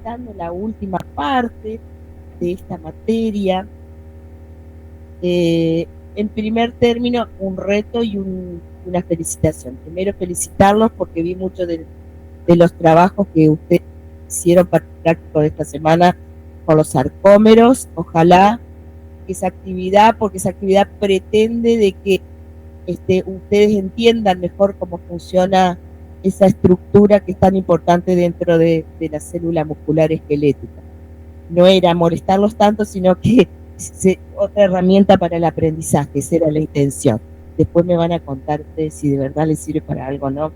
transitando la última parte de esta materia. En primer término, un reto y una felicitación. Primero, felicitarlos porque vi muchos de los trabajos que ustedes hicieron para el práctico de esta semana con los sarcómeros. Ojalá que esa actividad, porque esa actividad pretende de que ustedes entiendan mejor cómo funciona esa estructura que es tan importante dentro de la célula muscular esquelética. No era molestarlos tanto, sino que otra herramienta para el aprendizaje, esa era la intención. Después me van a contar ustedes si de verdad les sirve para algo o no.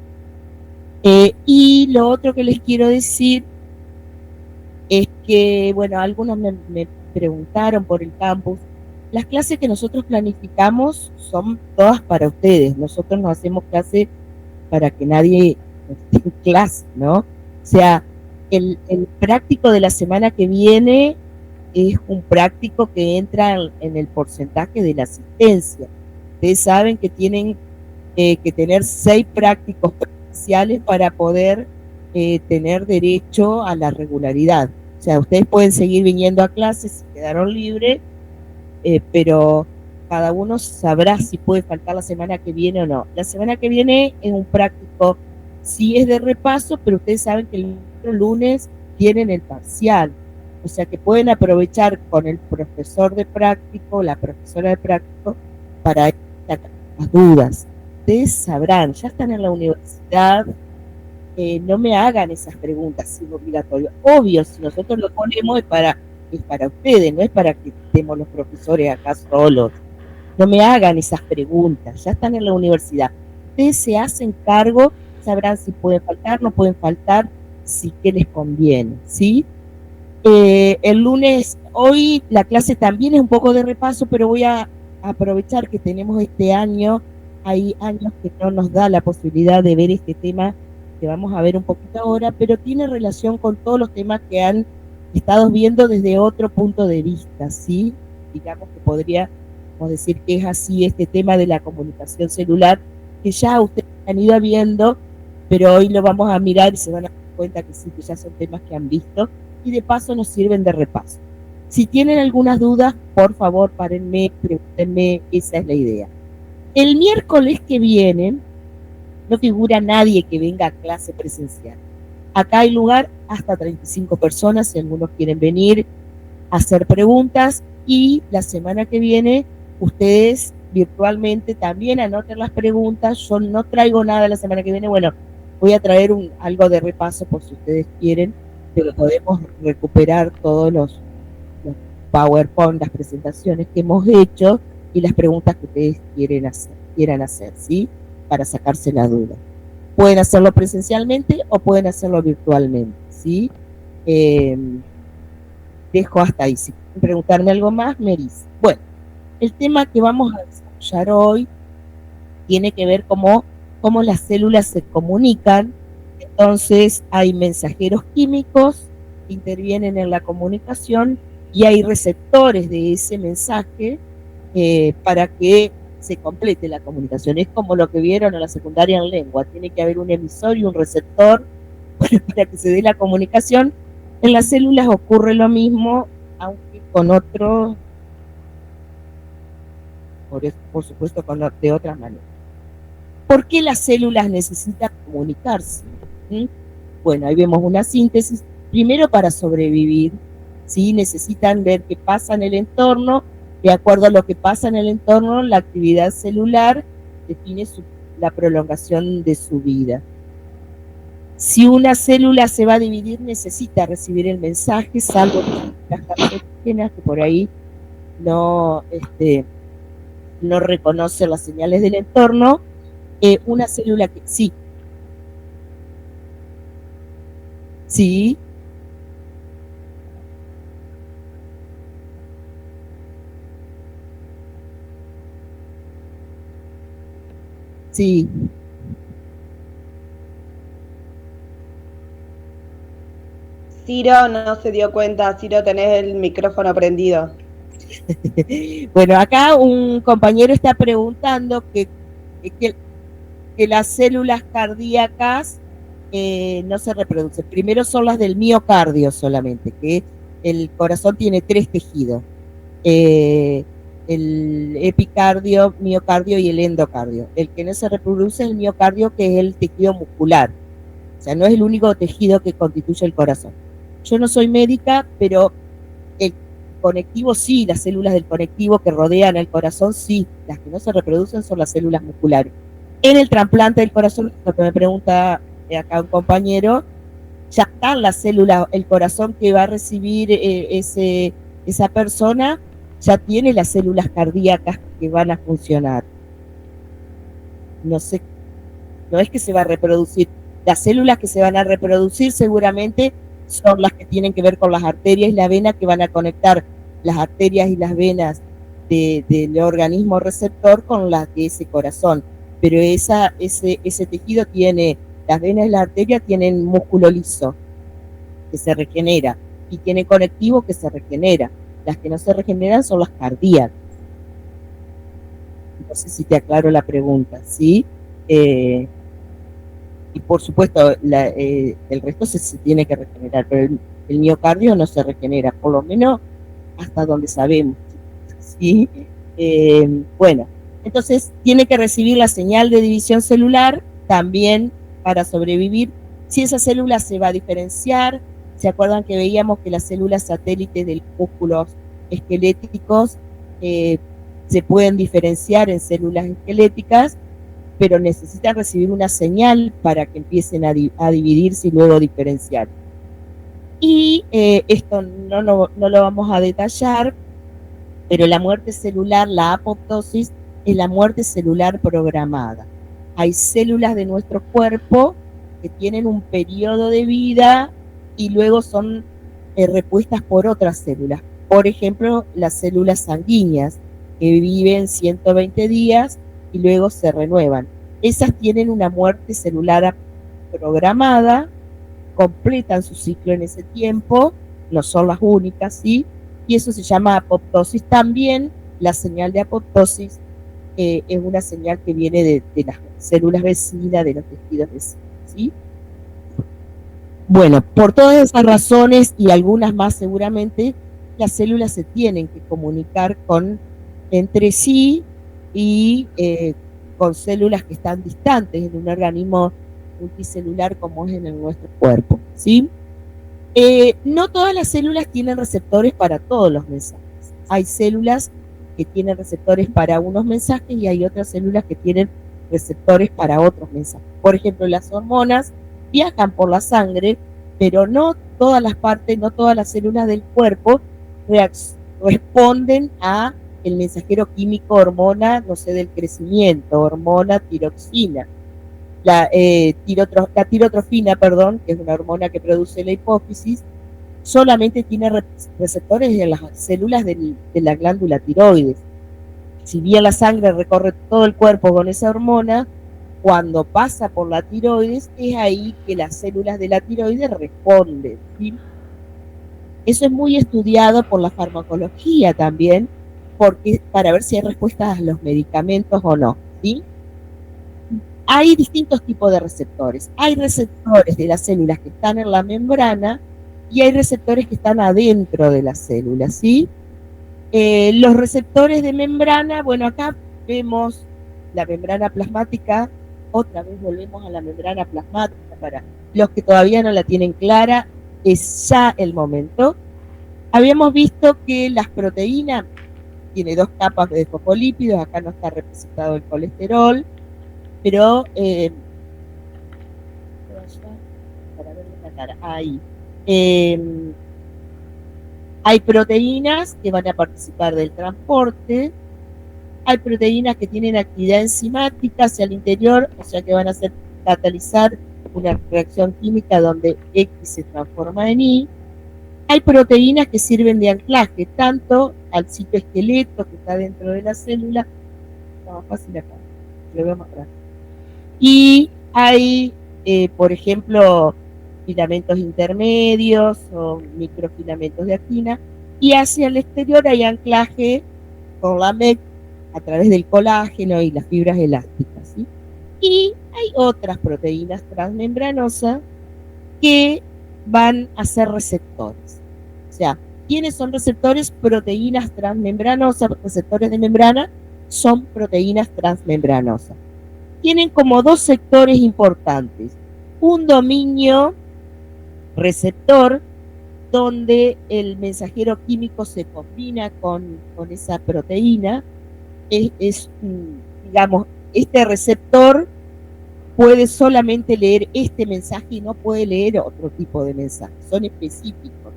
Y lo otro que les quiero decir es que, bueno, algunos me preguntaron por el campus. Las clases que nosotros planificamos son todas para ustedes. Nosotros no hacemos clase para que nadie esté en clase, ¿no? O sea, el práctico de la semana que viene es un práctico que entra en el porcentaje de la asistencia. Ustedes saben que tienen que tener 6 prácticos presenciales para poder tener derecho a la regularidad. O sea, ustedes pueden seguir viniendo a clases si quedaron libres, pero cada uno sabrá si puede faltar la semana que viene o no. La semana que viene es un práctico, sí es de repaso, pero ustedes saben que el lunes tienen el parcial. O sea que pueden aprovechar con el profesor de práctico, la profesora de práctico, para sacar las dudas. Ustedes sabrán, ya están en la universidad, no me hagan esas preguntas, es obligatorio. Obvio, si nosotros lo ponemos es para ustedes, no es para que estemos los profesores acá solos. No me hagan esas preguntas, ya están en la universidad. Ustedes se hacen cargo, sabrán si pueden faltar, no pueden faltar, si qué les conviene, ¿sí? El lunes, hoy la clase también es un poco de repaso, pero voy a aprovechar que tenemos este año, hay años que no nos da la posibilidad de ver este tema que vamos a ver un poquito ahora, pero tiene relación con todos los temas que han estado viendo desde otro punto de vista, ¿sí? Digamos que podríamos decir que es así este tema de la comunicación celular, que ya ustedes han ido viendo, pero hoy lo vamos a mirar y se van a dar cuenta que sí, que ya son temas que han visto, y de paso nos sirven de repaso. Si tienen algunas dudas, por favor, párenme, pregúntenme, esa es la idea. El miércoles que viene no figura nadie que venga a clase presencial. Acá hay lugar hasta 35 personas, si algunos quieren venir a hacer preguntas, y la semana que viene ustedes virtualmente también anoten las preguntas. Yo no traigo nada la semana que viene, bueno, voy a traer algo de repaso por si ustedes quieren, pero podemos recuperar todos los PowerPoint, las presentaciones que hemos hecho y las preguntas que ustedes quieran hacer, ¿sí? Para sacarse la duda. Pueden hacerlo presencialmente o pueden hacerlo virtualmente, ¿sí? Dejo hasta ahí. Si quieren preguntarme algo más, me dicen. Bueno, el tema que vamos a desarrollar hoy tiene que ver cómo las células se comunican. Entonces hay mensajeros químicos que intervienen en la comunicación y hay receptores de ese mensaje para que se complete la comunicación. Es como lo que vieron en la secundaria en lengua, tiene que haber un emisor y un receptor para que se dé la comunicación. En las células ocurre lo mismo, aunque con otro, por supuesto, de otras maneras. ¿Por qué las células necesitan comunicarse? ¿Sí? Bueno, ahí vemos una síntesis. Primero, para sobrevivir, ¿sí? Necesitan ver qué pasa en el entorno. De acuerdo a lo que pasa en el entorno, la actividad celular define la prolongación de su vida. Si una célula se va a dividir, necesita recibir el mensaje, salvo las cancerígenas que por ahí no reconoce las señales del entorno. Una célula que sí. Sí. Sí. Ciro no se dio cuenta. Ciro, tenés el micrófono prendido. Bueno, acá un compañero está preguntando que las células cardíacas no se reproducen. Primero son las del miocardio solamente, que el corazón tiene 3 tejidos. El epicardio, miocardio y el endocardio. El que no se reproduce es el miocardio, que es el tejido muscular. O sea, no es el único tejido que constituye el corazón. Yo no soy médica, pero el conectivo sí, las células del conectivo que rodean el corazón sí, las que no se reproducen son las células musculares. En el trasplante del corazón, lo que me pregunta acá un compañero, ya están las células, el corazón que va a recibir esa persona ya tiene las células cardíacas que van a funcionar. No sé, no es que se va a reproducir. Las células que se van a reproducir seguramente son las que tienen que ver con las arterias y la vena, que van a conectar las arterias y las venas del organismo receptor con las de ese corazón. Pero ese tejido tiene, las venas y las arterias tienen músculo liso que se regenera y tiene conectivo que se regenera. Las que no se regeneran son las cardíacas. No sé si te aclaro la pregunta, ¿sí? Y por supuesto, el resto se tiene que regenerar, pero el miocardio no se regenera, por lo menos hasta donde sabemos, ¿sí? Bueno, entonces tiene que recibir la señal de división celular también para sobrevivir. Si esa célula se va a diferenciar, ¿se acuerdan que veíamos que las células satélites de los músculos esqueléticos se pueden diferenciar en células esqueléticas, pero necesitan recibir una señal para que empiecen a dividirse y luego diferenciar? Y esto no lo vamos a detallar, pero la muerte celular, la apoptosis, es la muerte celular programada. Hay células de nuestro cuerpo que tienen un periodo de vida y luego son repuestas por otras células. Por ejemplo, las células sanguíneas, que viven 120 días y luego se renuevan. Esas tienen una muerte celular programada, completan su ciclo en ese tiempo, no son las únicas, ¿sí? Y eso se llama apoptosis. También la señal de apoptosis es una señal que viene de las células vecinas, de los tejidos vecinos, ¿sí? Bueno, por todas esas razones y algunas más seguramente, las células se tienen que comunicar entre sí y con células que están distantes en un organismo multicelular como es en nuestro cuerpo, ¿sí? No todas las células tienen receptores para todos los mensajes. Hay células que tienen receptores para unos mensajes y hay otras células que tienen receptores para otros mensajes. Por ejemplo, las hormonas viajan por la sangre, pero no todas las partes, no todas las células del cuerpo responden a el mensajero químico hormona, no sé, del crecimiento, hormona tiroxina. La tirotrofina, perdón, que es una hormona que produce la hipófisis, solamente tiene receptores en las células de la glándula tiroides. Si bien la sangre recorre todo el cuerpo con esa hormona, cuando pasa por la tiroides, es ahí que las células de la tiroides responden, ¿sí? Eso es muy estudiado por la farmacología también, porque para ver si hay respuestas a los medicamentos o no, ¿sí? Hay distintos tipos de receptores. Hay receptores de las células que están en la membrana y hay receptores que están adentro de las células, ¿sí? Los receptores de membrana, bueno, acá vemos la membrana plasmática. Otra vez volvemos a la membrana plasmática. Para los que todavía no la tienen clara, es ya el momento. Habíamos visto que las proteínas tiene 2 capas de fosfolípidos, acá no está representado el colesterol, pero para verle la cara, ahí. Hay proteínas que van a participar del transporte, hay proteínas que tienen actividad enzimática hacia el interior, o sea que van a hacer catalizar una reacción química donde X se transforma en Y. Hay proteínas que sirven de anclaje tanto al citoesqueleto que está dentro de la célula, está más fácil acá, lo veo más rápido. Y hay, por ejemplo, filamentos intermedios o microfilamentos de actina, y hacia el exterior hay anclaje con la MEC a través del colágeno y las fibras elásticas, ¿sí? Y Hay otras proteínas transmembranosas que van a ser receptores. O sea, ¿quiénes son receptores? Proteínas transmembranosas, receptores de membrana, son proteínas transmembranosas. Tienen como dos sectores importantes. Un dominio receptor, donde el mensajero químico se combina con esa proteína. Digamos, este receptor puede solamente leer este mensaje y no puede leer otro tipo de mensaje. Son específicos,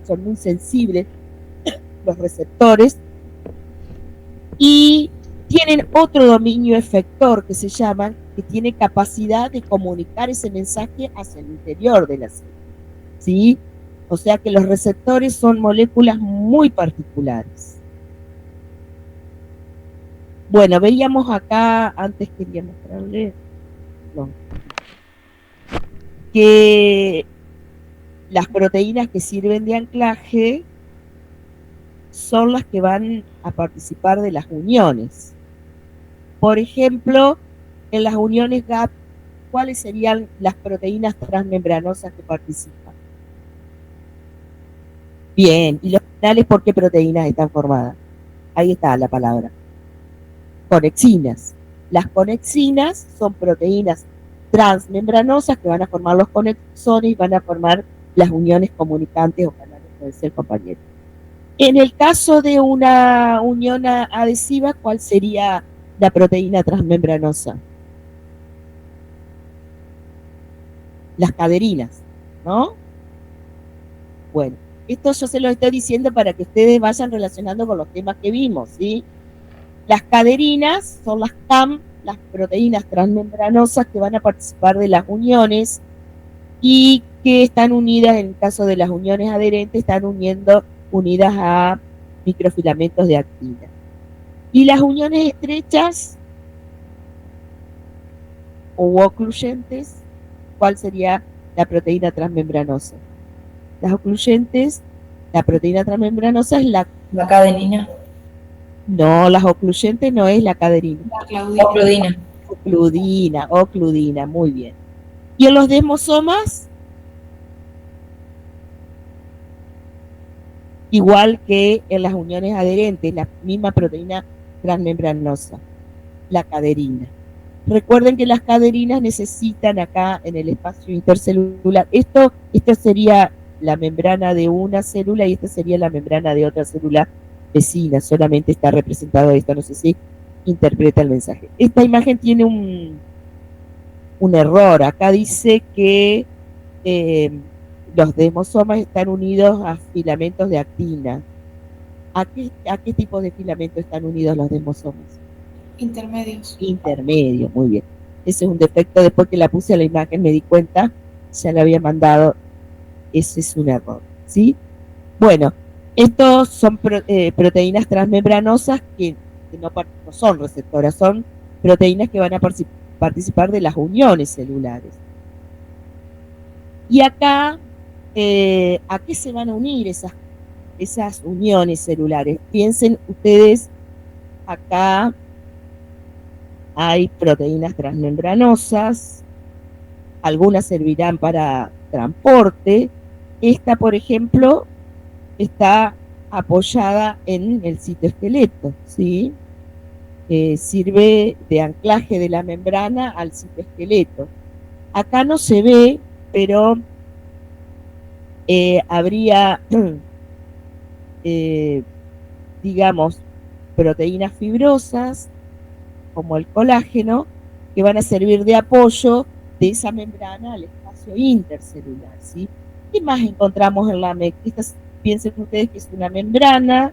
son muy sensibles los receptores y tienen otro dominio efector que se llama, que tiene capacidad de comunicar ese mensaje hacia el interior de la célula, ¿sí? O sea que los receptores son moléculas muy particulares. Bueno, veíamos acá, antes quería mostrarle, no, que las proteínas que sirven de anclaje son las que van a participar de las uniones. Por ejemplo, en las uniones GAP, ¿cuáles serían las proteínas transmembranosas que participan? Bien, ¿y los finales por qué proteínas están formadas? Ahí está la palabra. Conexinas. Las conexinas son proteínas transmembranosas que van a formar los conexones y van a formar las uniones comunicantes o canales de ser compañeros. En el caso de una unión adhesiva, ¿cuál sería la proteína transmembranosa? Las caderinas, ¿no? Bueno, esto yo se lo estoy diciendo para que ustedes vayan relacionando con los temas que vimos, ¿sí? Las caderinas son las CAM, las proteínas transmembranosas que van a participar de las uniones y que están unidas, en el caso de las uniones adherentes, están unidas a microfilamentos de actina. Y las uniones estrechas o ocluyentes, ¿cuál sería la proteína transmembranosa? Las ocluyentes, la proteína transmembranosa es la cadenina. No, las ocluyentes no es la caderina. Ocludina. Ocludina, muy bien. ¿Y en los desmosomas? Igual que en las uniones adherentes, la misma proteína transmembranosa, la caderina. Recuerden que las caderinas necesitan acá en el espacio intercelular. Esto sería la membrana de una célula y esta sería la membrana de otra célula vecina. Solamente está representado esto, no sé si interpreta el mensaje. Esta imagen tiene un error. Acá dice que los desmosomas están unidos a filamentos de actina. ¿A qué tipo de filamento están unidos los desmosomas? Intermedios. Intermedio, muy bien. Ese es un defecto, después que la puse a la imagen me di cuenta, ya la había mandado, ese es un error, ¿sí? Bueno, estos son proteínas transmembranosas que no son receptoras, son proteínas que van a participar de las uniones celulares. Y acá, ¿a qué se van a unir esas uniones celulares? Piensen ustedes, acá hay proteínas transmembranosas, algunas servirán para transporte. Esta, por ejemplo, está apoyada en el citoesqueleto, ¿sí? Sirve de anclaje de la membrana al citoesqueleto. Acá no se ve, pero habría, digamos, proteínas fibrosas, como el colágeno, que van a servir de apoyo de esa membrana al espacio intercelular, ¿sí? ¿Qué más encontramos en la MEC? Piensen ustedes que es una membrana,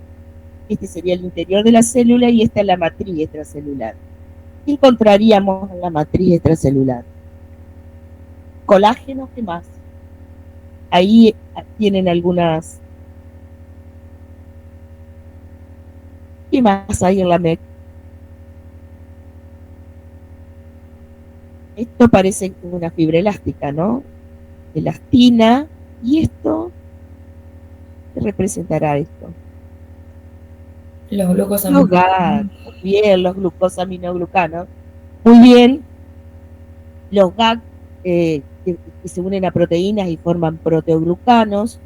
este sería el interior de la célula y esta es la matriz extracelular. ¿Qué encontraríamos en la matriz extracelular? Colágeno, ¿qué más? Ahí tienen algunas. ¿Qué más hay en la MEC? Esto parece una fibra elástica, ¿no? Elastina. ¿Y esto? ¿Qué representará esto? Los glucosaminobucanos. Bien, los glucosaminoglucanos. Muy bien. Los GAG que se unen a proteínas y forman proteoglucanos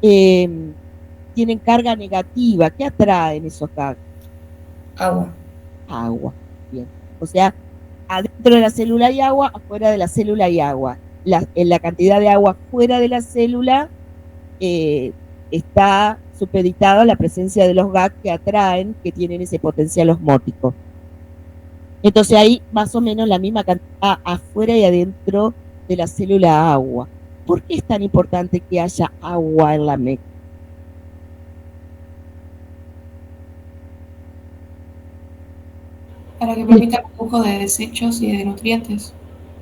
tienen carga negativa. ¿Qué atraen esos GAG? Agua. Agua. Bien. O sea, adentro de la célula hay agua, afuera de la célula hay agua. La cantidad de agua fuera de la célula está supeditada a la presencia de los GAG que atraen, que tienen ese potencial osmótico. Entonces hay más o menos la misma cantidad afuera y adentro de la célula agua. ¿Por qué es tan importante que haya agua en la MEC? Para que permita el flujo de desechos y de nutrientes.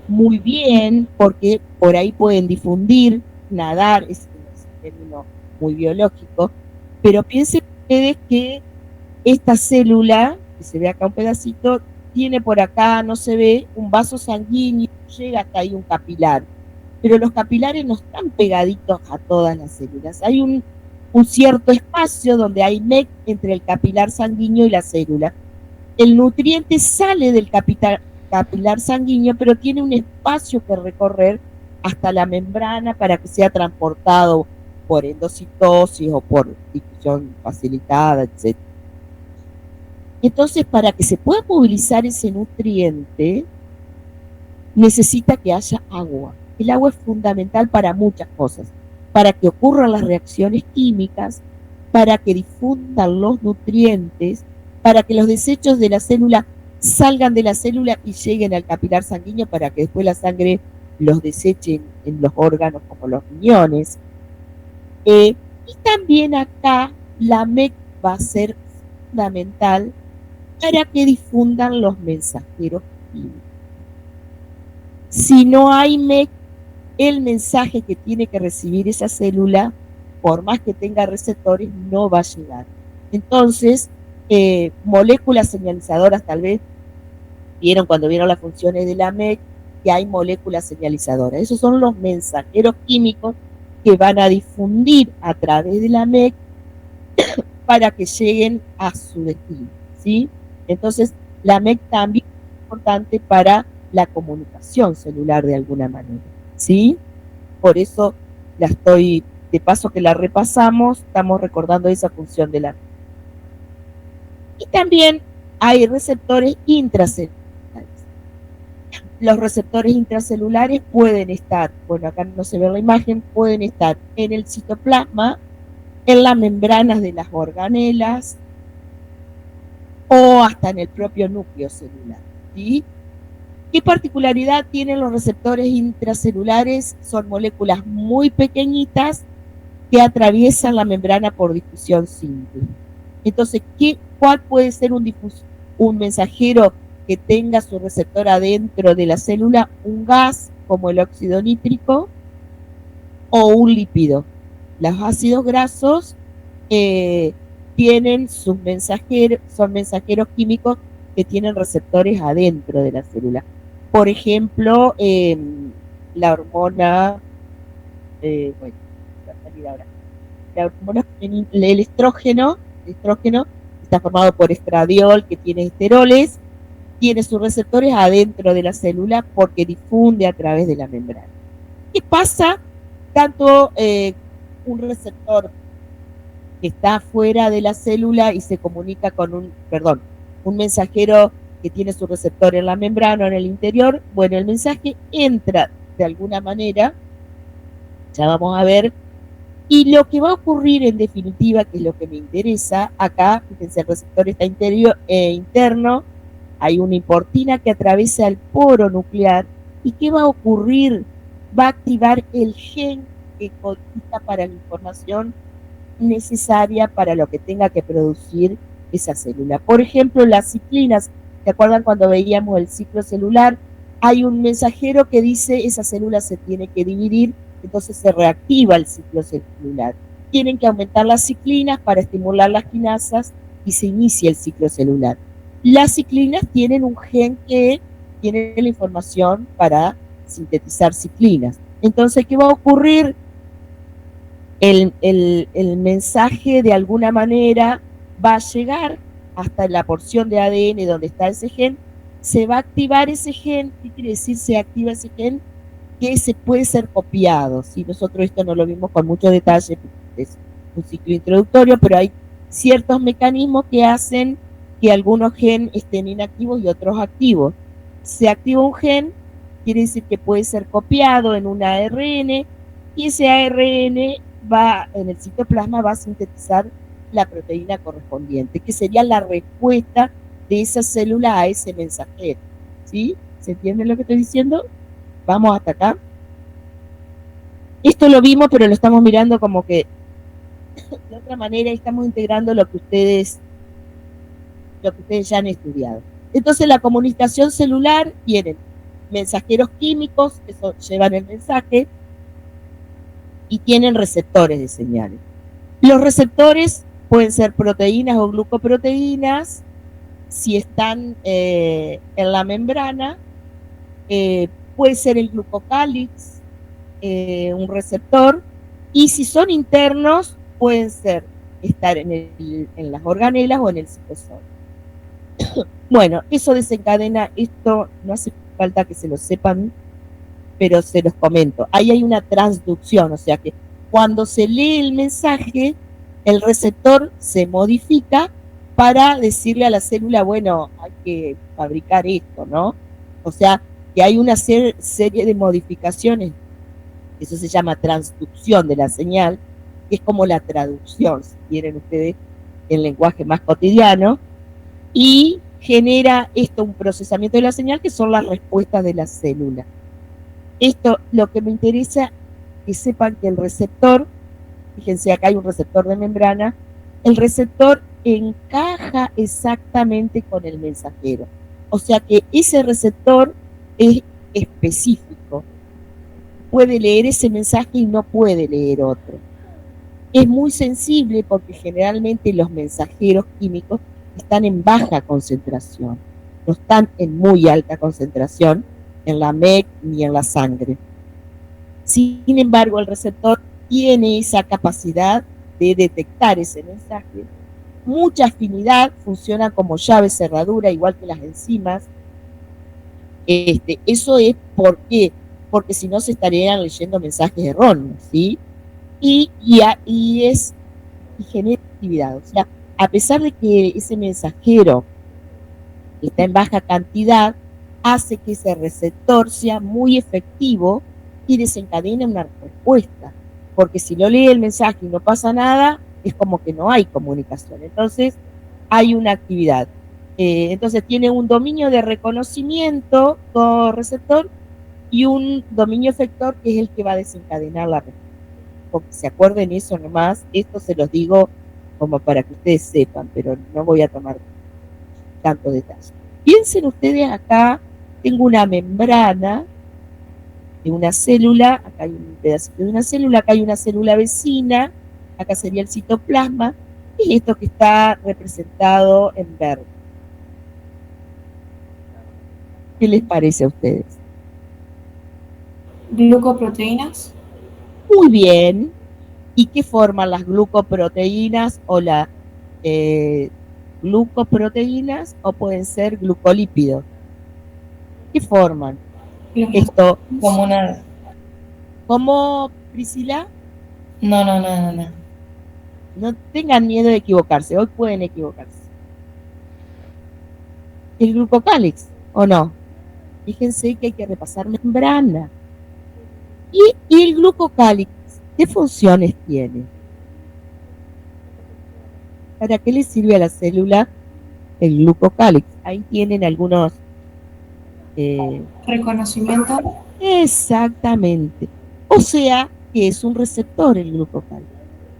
Muy bien, porque por ahí pueden difundir, nadar, es un término muy biológico, pero piensen ustedes que esta célula, que se ve acá un pedacito, tiene por acá, no se ve, un vaso sanguíneo, llega hasta ahí un capilar, pero los capilares no están pegaditos a todas las células, hay un cierto espacio donde hay MEC entre el capilar sanguíneo y la célula. El nutriente sale del capilar sanguíneo, pero tiene un espacio que recorrer hasta la membrana para que sea transportado por endocitosis o por difusión facilitada, etc. Entonces, para que se pueda movilizar ese nutriente, necesita que haya agua. El agua es fundamental para muchas cosas, para que ocurran las reacciones químicas, para que difundan los nutrientes, para que los desechos de la célula salgan de la célula y lleguen al capilar sanguíneo para que después la sangre los deseche en los órganos como los riñones. Y también acá la MEC va a ser fundamental para que difundan los mensajeros químicos. Si no hay MEC, el mensaje que tiene que recibir esa célula, por más que tenga receptores, no va a llegar. Entonces, moléculas señalizadoras, tal vez vieron cuando vieron las funciones de la MEC, que hay moléculas señalizadoras. Esos son los mensajeros químicos que van a difundir a través de la MEC para que lleguen a su destino, ¿sí? Entonces, la MEC también es importante para la comunicación celular de alguna manera, ¿sí? Por eso la estoy, de paso que la repasamos, estamos recordando esa función de la MEC. Y también hay receptores intracelulares. Los receptores intracelulares pueden estar, bueno, acá no se ve la imagen, pueden estar en el citoplasma, en las membranas de las organelas o hasta en el propio núcleo celular, ¿sí? ¿Qué particularidad tienen los receptores intracelulares? Son moléculas muy pequeñitas que atraviesan la membrana por difusión simple. Entonces, ¿cuál puede ser un mensajero que tenga su receptor adentro de la célula? Un gas, como el óxido nítrico, o un lípido. Los ácidos grasos tienen sus mensajeros, son mensajeros químicos que tienen receptores adentro de la célula. Por ejemplo, la hormona, bueno, va a salir ahora. La hormona, el estrógeno está formado por estradiol, que tiene esteroles, tiene sus receptores adentro de la célula porque difunde a través de la membrana. ¿Qué pasa? Tanto un receptor que está fuera de la célula y se comunica con un mensajero que tiene su receptor en la membrana o en el interior, bueno, el mensaje entra de alguna manera, ya vamos a ver, y lo que va a ocurrir en definitiva, que es lo que me interesa, acá, fíjense, el receptor está interno, hay una importina que atraviesa el poro nuclear, ¿y qué va a ocurrir? Va a activar el gen que codifica para la información necesaria para lo que tenga que producir esa célula. Por ejemplo, las ciclinas, ¿se acuerdan cuando veíamos el ciclo celular? Hay un mensajero que dice esa célula se tiene que dividir, entonces se reactiva el ciclo celular. Tienen que aumentar las ciclinas para estimular las quinasas y se inicia el ciclo celular. Las ciclinas tienen un gen que tiene la información para sintetizar ciclinas. Entonces, ¿qué va a ocurrir? El mensaje de alguna manera va a llegar hasta la porción de ADN donde está ese gen, se va a activar ese gen. ¿Qué quiere decir se activa ese gen? Que se puede ser copiado. ¿Sí? Nosotros esto no lo vimos con mucho detalle, es un ciclo introductorio, pero hay ciertos mecanismos que hacen que algunos genes estén inactivos y otros activos. Se activa un gen, quiere decir que puede ser copiado en un ARN, y ese ARN va, en el citoplasma, va a sintetizar la proteína correspondiente, que sería la respuesta de esa célula a ese mensajero. ¿Sí? ¿Se entiende lo que estoy diciendo? Vamos hasta acá. Esto lo vimos, pero lo estamos mirando como que de otra manera, estamos integrando lo que ustedes ya han estudiado. Entonces, la comunicación celular tiene mensajeros químicos que llevan el mensaje y tienen receptores de señales. Los receptores pueden ser proteínas o glucoproteínas. Si están en la membrana, puede ser el glucocálix, un receptor, y si son internos, pueden estar en las organelas o en el citosol. Bueno, eso desencadena, esto no hace falta que se lo sepan, pero se los comento. Ahí hay una transducción, o sea que cuando se lee el mensaje, el receptor se modifica para decirle a la célula, bueno, hay que fabricar esto, ¿no? O sea, que hay una serie de modificaciones, eso se llama transducción de la señal, que es como la traducción, si quieren ustedes, en lenguaje más cotidiano, y genera esto un procesamiento de la señal que son las respuestas de la célula. Esto, lo que me interesa, que sepan que el receptor, fíjense acá hay un receptor de membrana, el receptor encaja exactamente con el mensajero. O sea que ese receptor es específico. Puede leer ese mensaje y no puede leer otro. Es muy sensible porque generalmente los mensajeros químicos están en baja concentración, no están en muy alta concentración en la MEC ni en la sangre. Sin embargo, el receptor tiene esa capacidad de detectar ese mensaje, mucha afinidad, funciona como llave cerradura, igual que las enzimas. Eso es porque si no se estarían leyendo mensajes erróneos, ¿sí? Y genera actividad. O sea, a pesar de que ese mensajero está en baja cantidad, hace que ese receptor sea muy efectivo y desencadena una respuesta. Porque si no lee el mensaje y no pasa nada, es como que no hay comunicación. Entonces, hay una actividad. Entonces, tiene un dominio de reconocimiento con receptor y un dominio efector que es el que va a desencadenar la respuesta. Porque se acuerden eso nomás, esto se los digo como para que ustedes sepan, pero no voy a tomar tanto detalle. Piensen ustedes acá, tengo una membrana de una célula, acá hay un pedacito de una célula, acá hay una célula vecina, acá sería el citoplasma, y esto que está representado en verde. ¿Qué les parece a ustedes? Glucoproteínas. Muy bien. ¿Y qué forman las glucoproteínas o las glucoproteínas o pueden ser glucolípidos? ¿Qué forman? Esto. Como una... ¿Cómo, Priscila? No. No tengan miedo de equivocarse, hoy pueden equivocarse. El glucocálix, ¿o no? Fíjense que hay que repasar membrana. ¿Y el glucocálix qué funciones tiene? ¿Para qué le sirve a la célula el glucocálix? Ahí tienen algunos... reconocimiento. Exactamente. O sea, que es un receptor el glucocálix.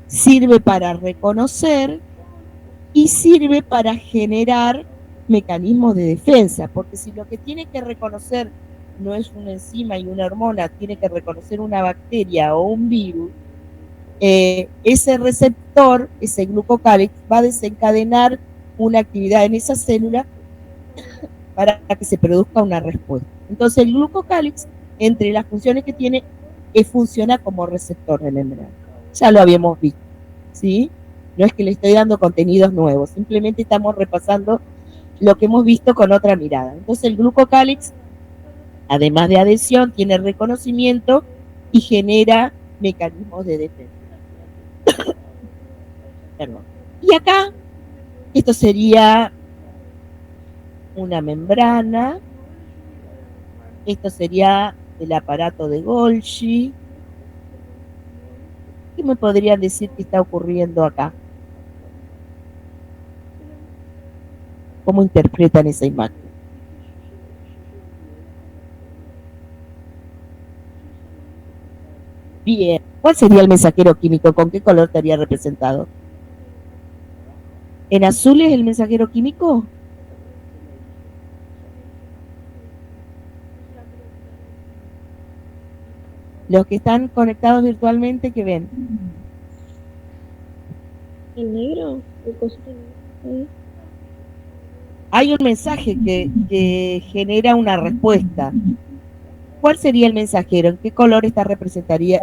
Sirve para reconocer y sirve para generar mecanismos de defensa, porque si lo que tiene que reconocer no es una enzima y una hormona, tiene que reconocer una bacteria o un virus, ese receptor, ese glucocálix, va a desencadenar una actividad en esa célula para que se produzca una respuesta. Entonces el glucocálix, entre las funciones que tiene, funciona como receptor de membrana. Ya lo habíamos visto, ¿sí? No es que le estoy dando contenidos nuevos, simplemente estamos repasando lo que hemos visto con otra mirada. Entonces el glucocálix, además de adhesión, tiene reconocimiento y genera mecanismos de defensa. Perdón. Y acá, esto sería una membrana, esto sería el aparato de Golgi. ¿Qué me podrían decir que está ocurriendo acá? ¿Cómo interpretan esa imagen? Bien, ¿cuál sería el mensajero químico? ¿Con qué color estaría representado? ¿En azul es el mensajero químico? Los que están conectados virtualmente, ¿qué ven? ¿El negro? ¿El cosito negro? Hay un mensaje que genera una respuesta. ¿Cuál sería el mensajero? ¿En qué color estaría?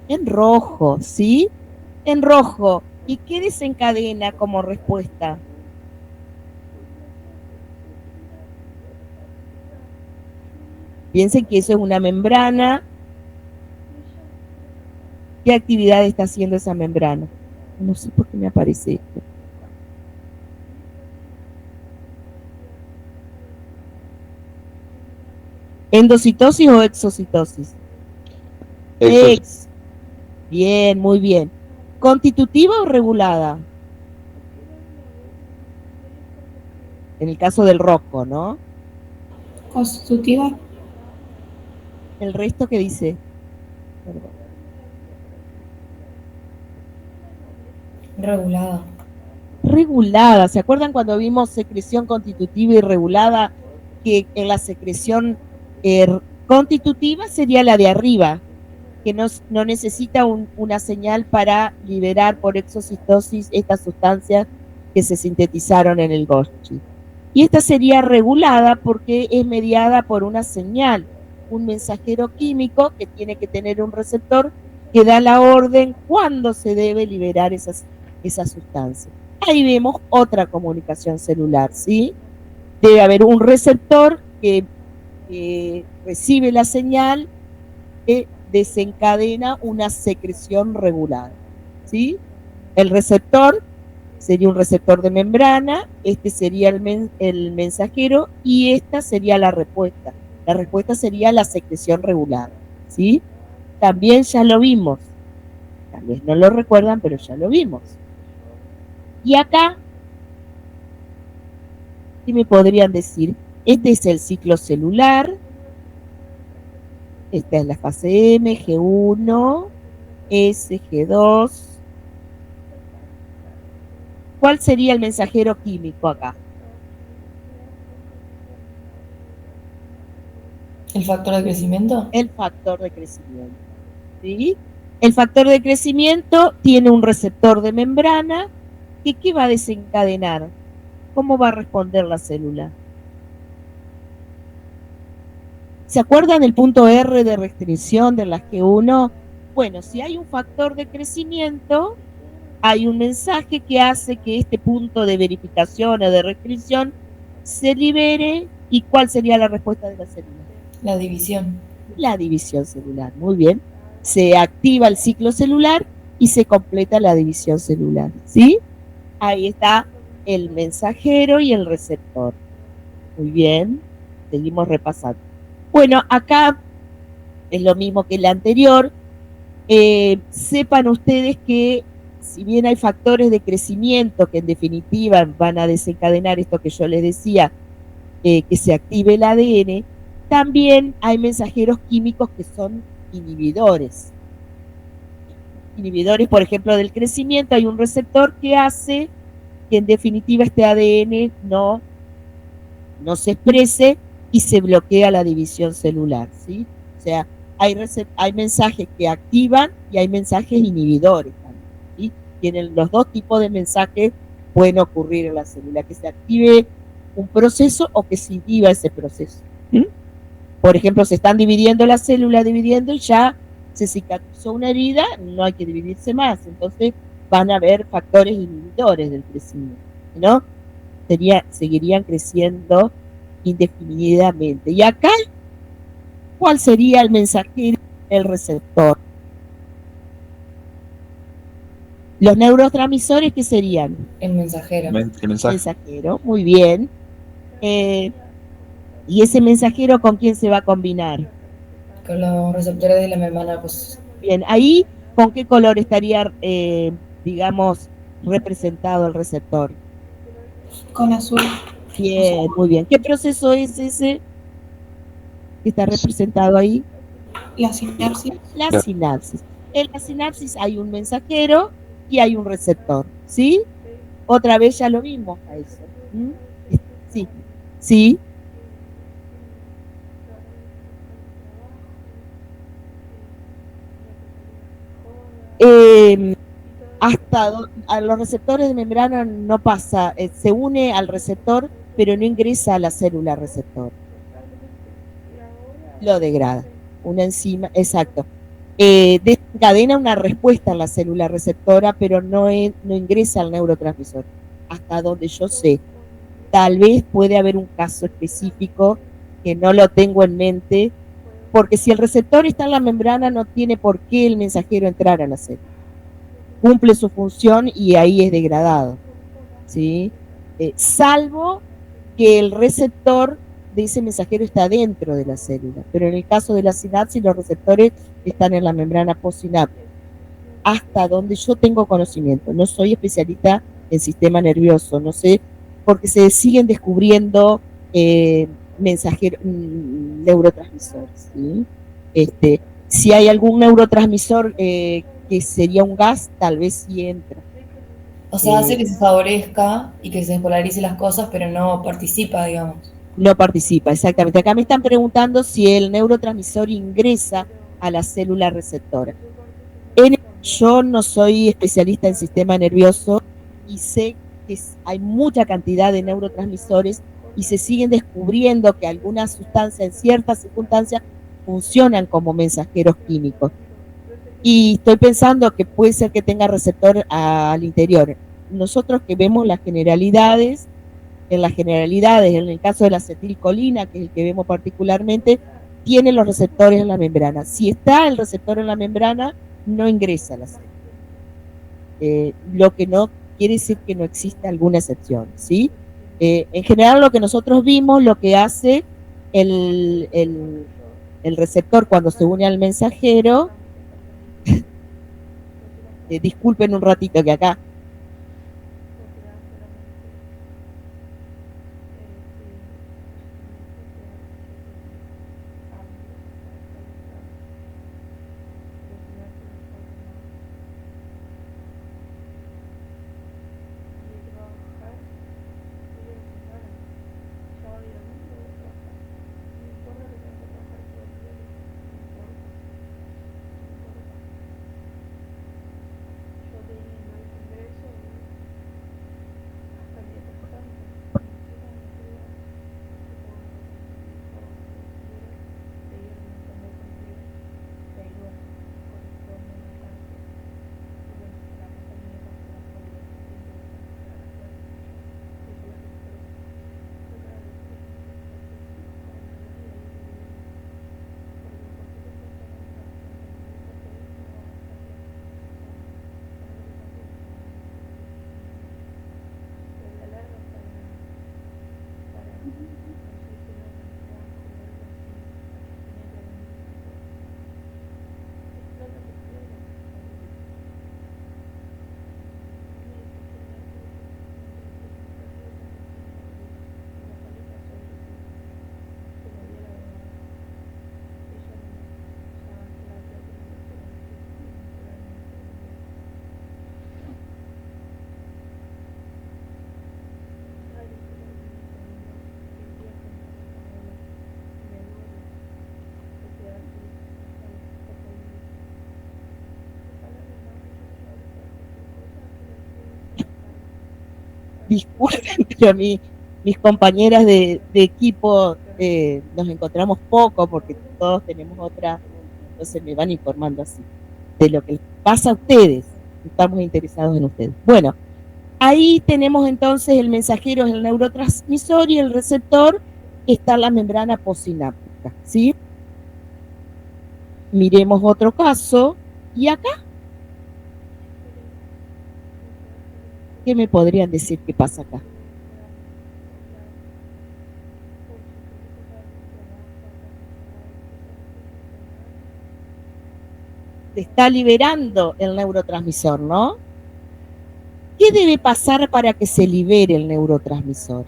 En rojo, ¿sí? En rojo. ¿Y qué desencadena como respuesta? Piensen que eso es una membrana. ¿Qué actividad está haciendo esa membrana? No sé por qué me aparece esto. ¿Endocitosis o exocitosis? Ex. Bien, muy bien. ¿Constitutiva o regulada? En el caso del rojo, ¿no? Constitutiva. ¿El resto qué dice? Regulada. Regulada. ¿Se acuerdan cuando vimos secreción constitutiva y regulada? Que en la secreción constitutiva sería la de arriba, que no necesita una señal para liberar por exocitosis estas sustancias que se sintetizaron en el Golgi. Y esta sería regulada porque es mediada por una señal, un mensajero químico que tiene que tener un receptor que da la orden cuándo se debe liberar esa sustancia. Ahí vemos otra comunicación celular, ¿sí? Debe haber un receptor que recibe la señal que desencadena una secreción regulada, ¿sí? El receptor sería un receptor de membrana, este sería el mensajero y esta sería la respuesta. La respuesta sería la secreción regulada, ¿sí? También ya lo vimos. Tal vez no lo recuerdan, pero ya lo vimos. Y acá, ¿qué me podrían decir? Este es el ciclo celular. Esta es la fase M, G1, S, G2. ¿Cuál sería el mensajero químico acá? ¿El factor de crecimiento? El factor de crecimiento, ¿sí? El factor de crecimiento tiene un receptor de membrana que ¿qué va a desencadenar? ¿Cómo va a responder la célula? ¿Se acuerdan del punto R de restricción de la G1? Bueno, si hay un factor de crecimiento, hay un mensaje que hace que este punto de verificación o de restricción se libere. ¿Y cuál sería la respuesta de la célula? La división. La división celular, muy bien. Se activa el ciclo celular y se completa la división celular, ¿sí? Ahí está el mensajero y el receptor. Muy bien, seguimos repasando. Bueno, acá es lo mismo que el anterior. Sepan ustedes que si bien hay factores de crecimiento que en definitiva van a desencadenar esto que yo les decía, que se active el ADN, también hay mensajeros químicos que son inhibidores. Inhibidores, por ejemplo, del crecimiento. Hay un receptor que hace que en definitiva este ADN no se exprese y se bloquea la división celular, ¿sí? O sea, hay mensajes que activan y hay mensajes inhibidores también, ¿sí? Tienen los dos tipos de mensajes, pueden ocurrir en la célula, que se active un proceso o que se inhiba ese proceso. Por ejemplo, se están dividiendo la célula, y ya se cicatrizó una herida, no hay que dividirse más, entonces van a haber factores inhibidores del crecimiento, ¿no? seguirían creciendo indefinidamente. Y acá, ¿cuál sería el mensajero, el receptor? Los neurotransmisores, ¿qué serían? El mensajero. El mensaje. Mensajero, muy bien. ¿Y ese mensajero con quién se va a combinar? Con los receptores de la membrana, pues. Bien, ahí, ¿con qué color estaría, digamos, representado el receptor? Con azul. Bien, muy bien. ¿Qué proceso es ese que está representado ahí? La sinapsis. La sinapsis. En la sinapsis hay un mensajero y hay un receptor, ¿sí? Otra vez ya lo vimos a eso. ¿Mm? Sí, sí. A los receptores de membrana no pasa, se une al receptor, pero no ingresa a la célula receptor. Lo degrada. Una enzima, exacto. Desencadena una respuesta en la célula receptora, pero no ingresa al neurotransmisor. Hasta donde yo sé. Tal vez puede haber un caso específico que no lo tengo en mente, porque si el receptor está en la membrana, no tiene por qué el mensajero entrar a la célula. Cumple su función y ahí es degradado, ¿sí? Salvo que el receptor de ese mensajero está dentro de la célula, pero en el caso de la sinapsis los receptores están en la membrana postsináptica, hasta donde yo tengo conocimiento. No soy especialista en sistema nervioso, no sé, porque se siguen descubriendo neurotransmisores, ¿sí? Si hay algún neurotransmisor que sería un gas, tal vez sí entra. O sea, hace que se favorezca y que se despolarice las cosas, pero no participa, digamos. No participa, exactamente. Acá me están preguntando si el neurotransmisor ingresa a la célula receptora. Yo no soy especialista en sistema nervioso y sé que hay mucha cantidad de neurotransmisores y se siguen descubriendo que algunas sustancias en ciertas circunstancias funcionan como mensajeros químicos. Y estoy pensando que puede ser que tenga receptor al interior. Nosotros que vemos las generalidades, en el caso de la acetilcolina, que es el que vemos particularmente, tiene los receptores en la membrana. Si está el receptor en la membrana, no ingresa a la célula. Lo que no quiere decir que no exista alguna excepción, ¿sí? En general, lo que nosotros vimos, lo que hace el receptor cuando se une al mensajero, disculpen un ratito que acá disculpen, pero mis compañeras de equipo nos encontramos poco porque todos tenemos otra, entonces me van informando así de lo que les pasa a ustedes. Estamos interesados en ustedes. Bueno, Ahí tenemos entonces el mensajero es el neurotransmisor y el receptor está en la membrana postsináptica, ¿sí? Miremos otro caso. ¿Y acá? ¿Qué me podrían decir qué pasa acá? Se está liberando el neurotransmisor, ¿no? ¿Qué debe pasar para que se libere el neurotransmisor?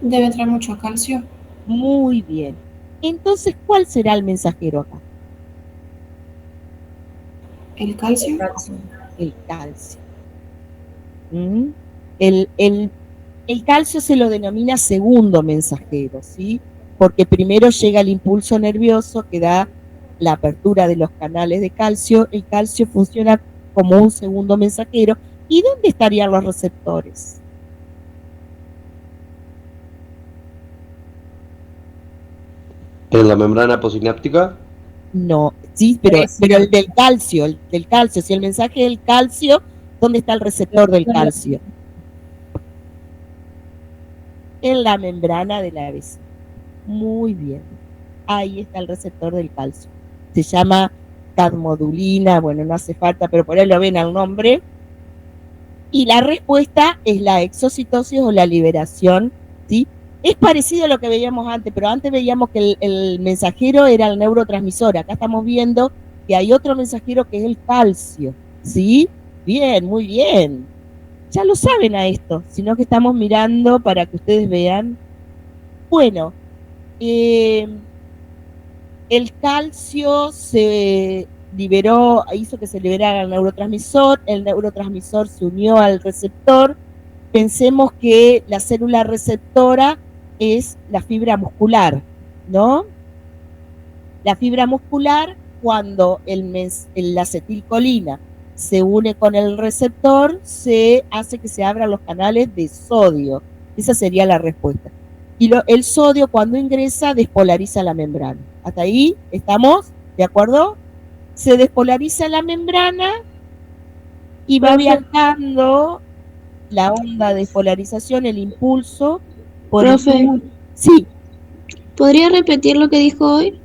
Debe entrar mucho calcio. Muy bien. Entonces, ¿cuál será el mensajero acá? ¿El calcio? El calcio. El calcio se lo denomina segundo mensajero, ¿sí? Porque primero llega el impulso nervioso que da la apertura de los canales de calcio. El calcio funciona como un segundo mensajero. ¿Y dónde estarían los receptores? ¿En la membrana postsináptica? No, sí, pero el del calcio, si el mensaje del calcio, ¿dónde está el receptor del calcio? En la membrana de la vesícula. Muy bien. Ahí está el receptor del calcio. Se llama cadmodulina, bueno, no hace falta, pero por ahí lo ven al nombre. Y la respuesta es la exocitosis o la liberación, ¿sí? Es parecido a lo que veíamos antes, pero antes veíamos que el mensajero era el neurotransmisor. Acá estamos viendo que hay otro mensajero que es el calcio, ¿sí? Bien, muy bien. Ya lo saben a esto, sino que estamos mirando para que ustedes vean. Bueno, el calcio se liberó, hizo que se liberara el neurotransmisor se unió al receptor. Pensemos que la célula receptora es la fibra muscular, ¿no? La fibra muscular, cuando la acetilcolina se une con el receptor, se hace que se abran los canales de sodio. Esa sería la respuesta. Y el sodio, cuando ingresa, despolariza la membrana. ¿Hasta ahí estamos? ¿De acuerdo? Se despolariza la membrana y va viajando la onda de despolarización, el impulso. Profe, sí. ¿podría repetir lo que dijo hoy?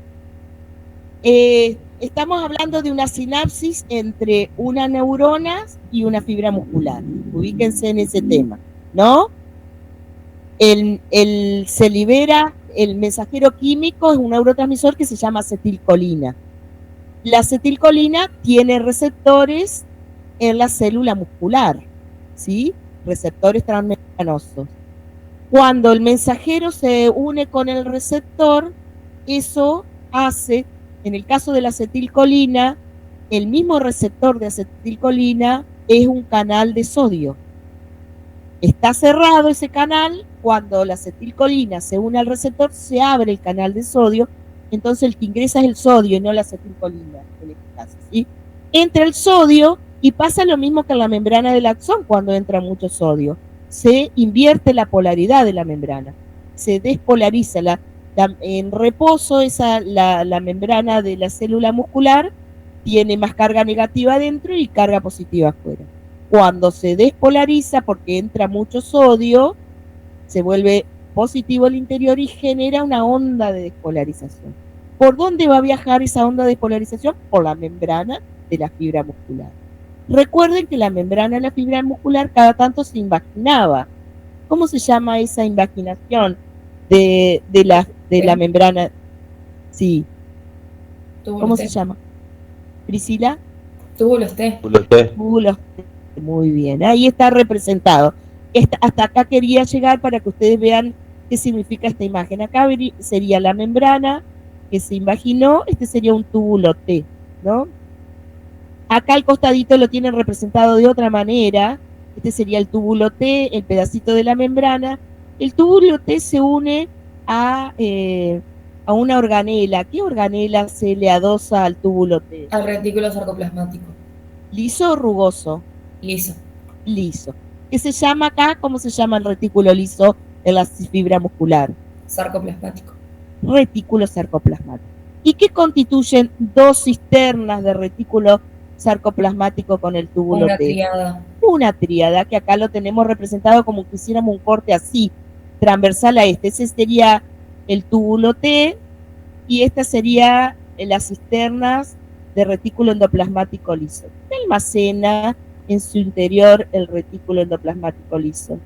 Estamos hablando de una sinapsis entre una neurona y una fibra muscular. Ubíquense en ese tema, ¿no? Se libera el mensajero químico, es un neurotransmisor que se llama acetilcolina. La acetilcolina tiene receptores en la célula muscular, ¿sí? Receptores transmembranosos. Cuando el mensajero se une con el receptor, eso hace, en el caso de la acetilcolina, el mismo receptor de acetilcolina es un canal de sodio. Está cerrado ese canal, cuando la acetilcolina se une al receptor, se abre el canal de sodio, entonces el que ingresa es el sodio y no la acetilcolina, en este caso, ¿sí? Entra el sodio y pasa lo mismo que en la membrana del axón cuando entra mucho sodio. Se invierte la polaridad de la membrana, se despolariza. En reposo, la membrana de la célula muscular tiene más carga negativa adentro y carga positiva afuera. Cuando se despolariza, porque entra mucho sodio, se vuelve positivo al interior y genera una onda de despolarización. ¿Por dónde va a viajar esa onda de despolarización? Por la membrana de la fibra muscular. Recuerden que la membrana de la fibra muscular cada tanto se invaginaba. ¿Cómo se llama esa invaginación de la membrana? Sí. ¿Cómo se llama? ¿Priscila? Túbulos T. Túbulos T. Muy bien, ahí está representado. Hasta acá quería llegar para que ustedes vean qué significa esta imagen. Acá sería la membrana que se imaginó, este sería un túbulo T, ¿no? Acá al costadito lo tienen representado de otra manera. Este sería el túbulo T, el pedacito de la membrana. El túbulo T se une a una organela. ¿Qué organela se le adosa al túbulo T? Al retículo sarcoplasmático. ¿Liso o rugoso? Liso. Liso. ¿Qué se llama acá? ¿Cómo se llama el retículo liso en la fibra muscular? Sarcoplasmático. Retículo sarcoplasmático. ¿Y qué constituyen dos cisternas de retículo sarcoplasmático con el túbulo Una T? triada. una tríada, que acá lo tenemos representado como que hiciéramos un corte así, transversal a este. Ese sería el túbulo T, y esta sería las cisternas de retículo endoplasmático liso. ¿Qué almacena en su interior el retículo endoplasmático liso?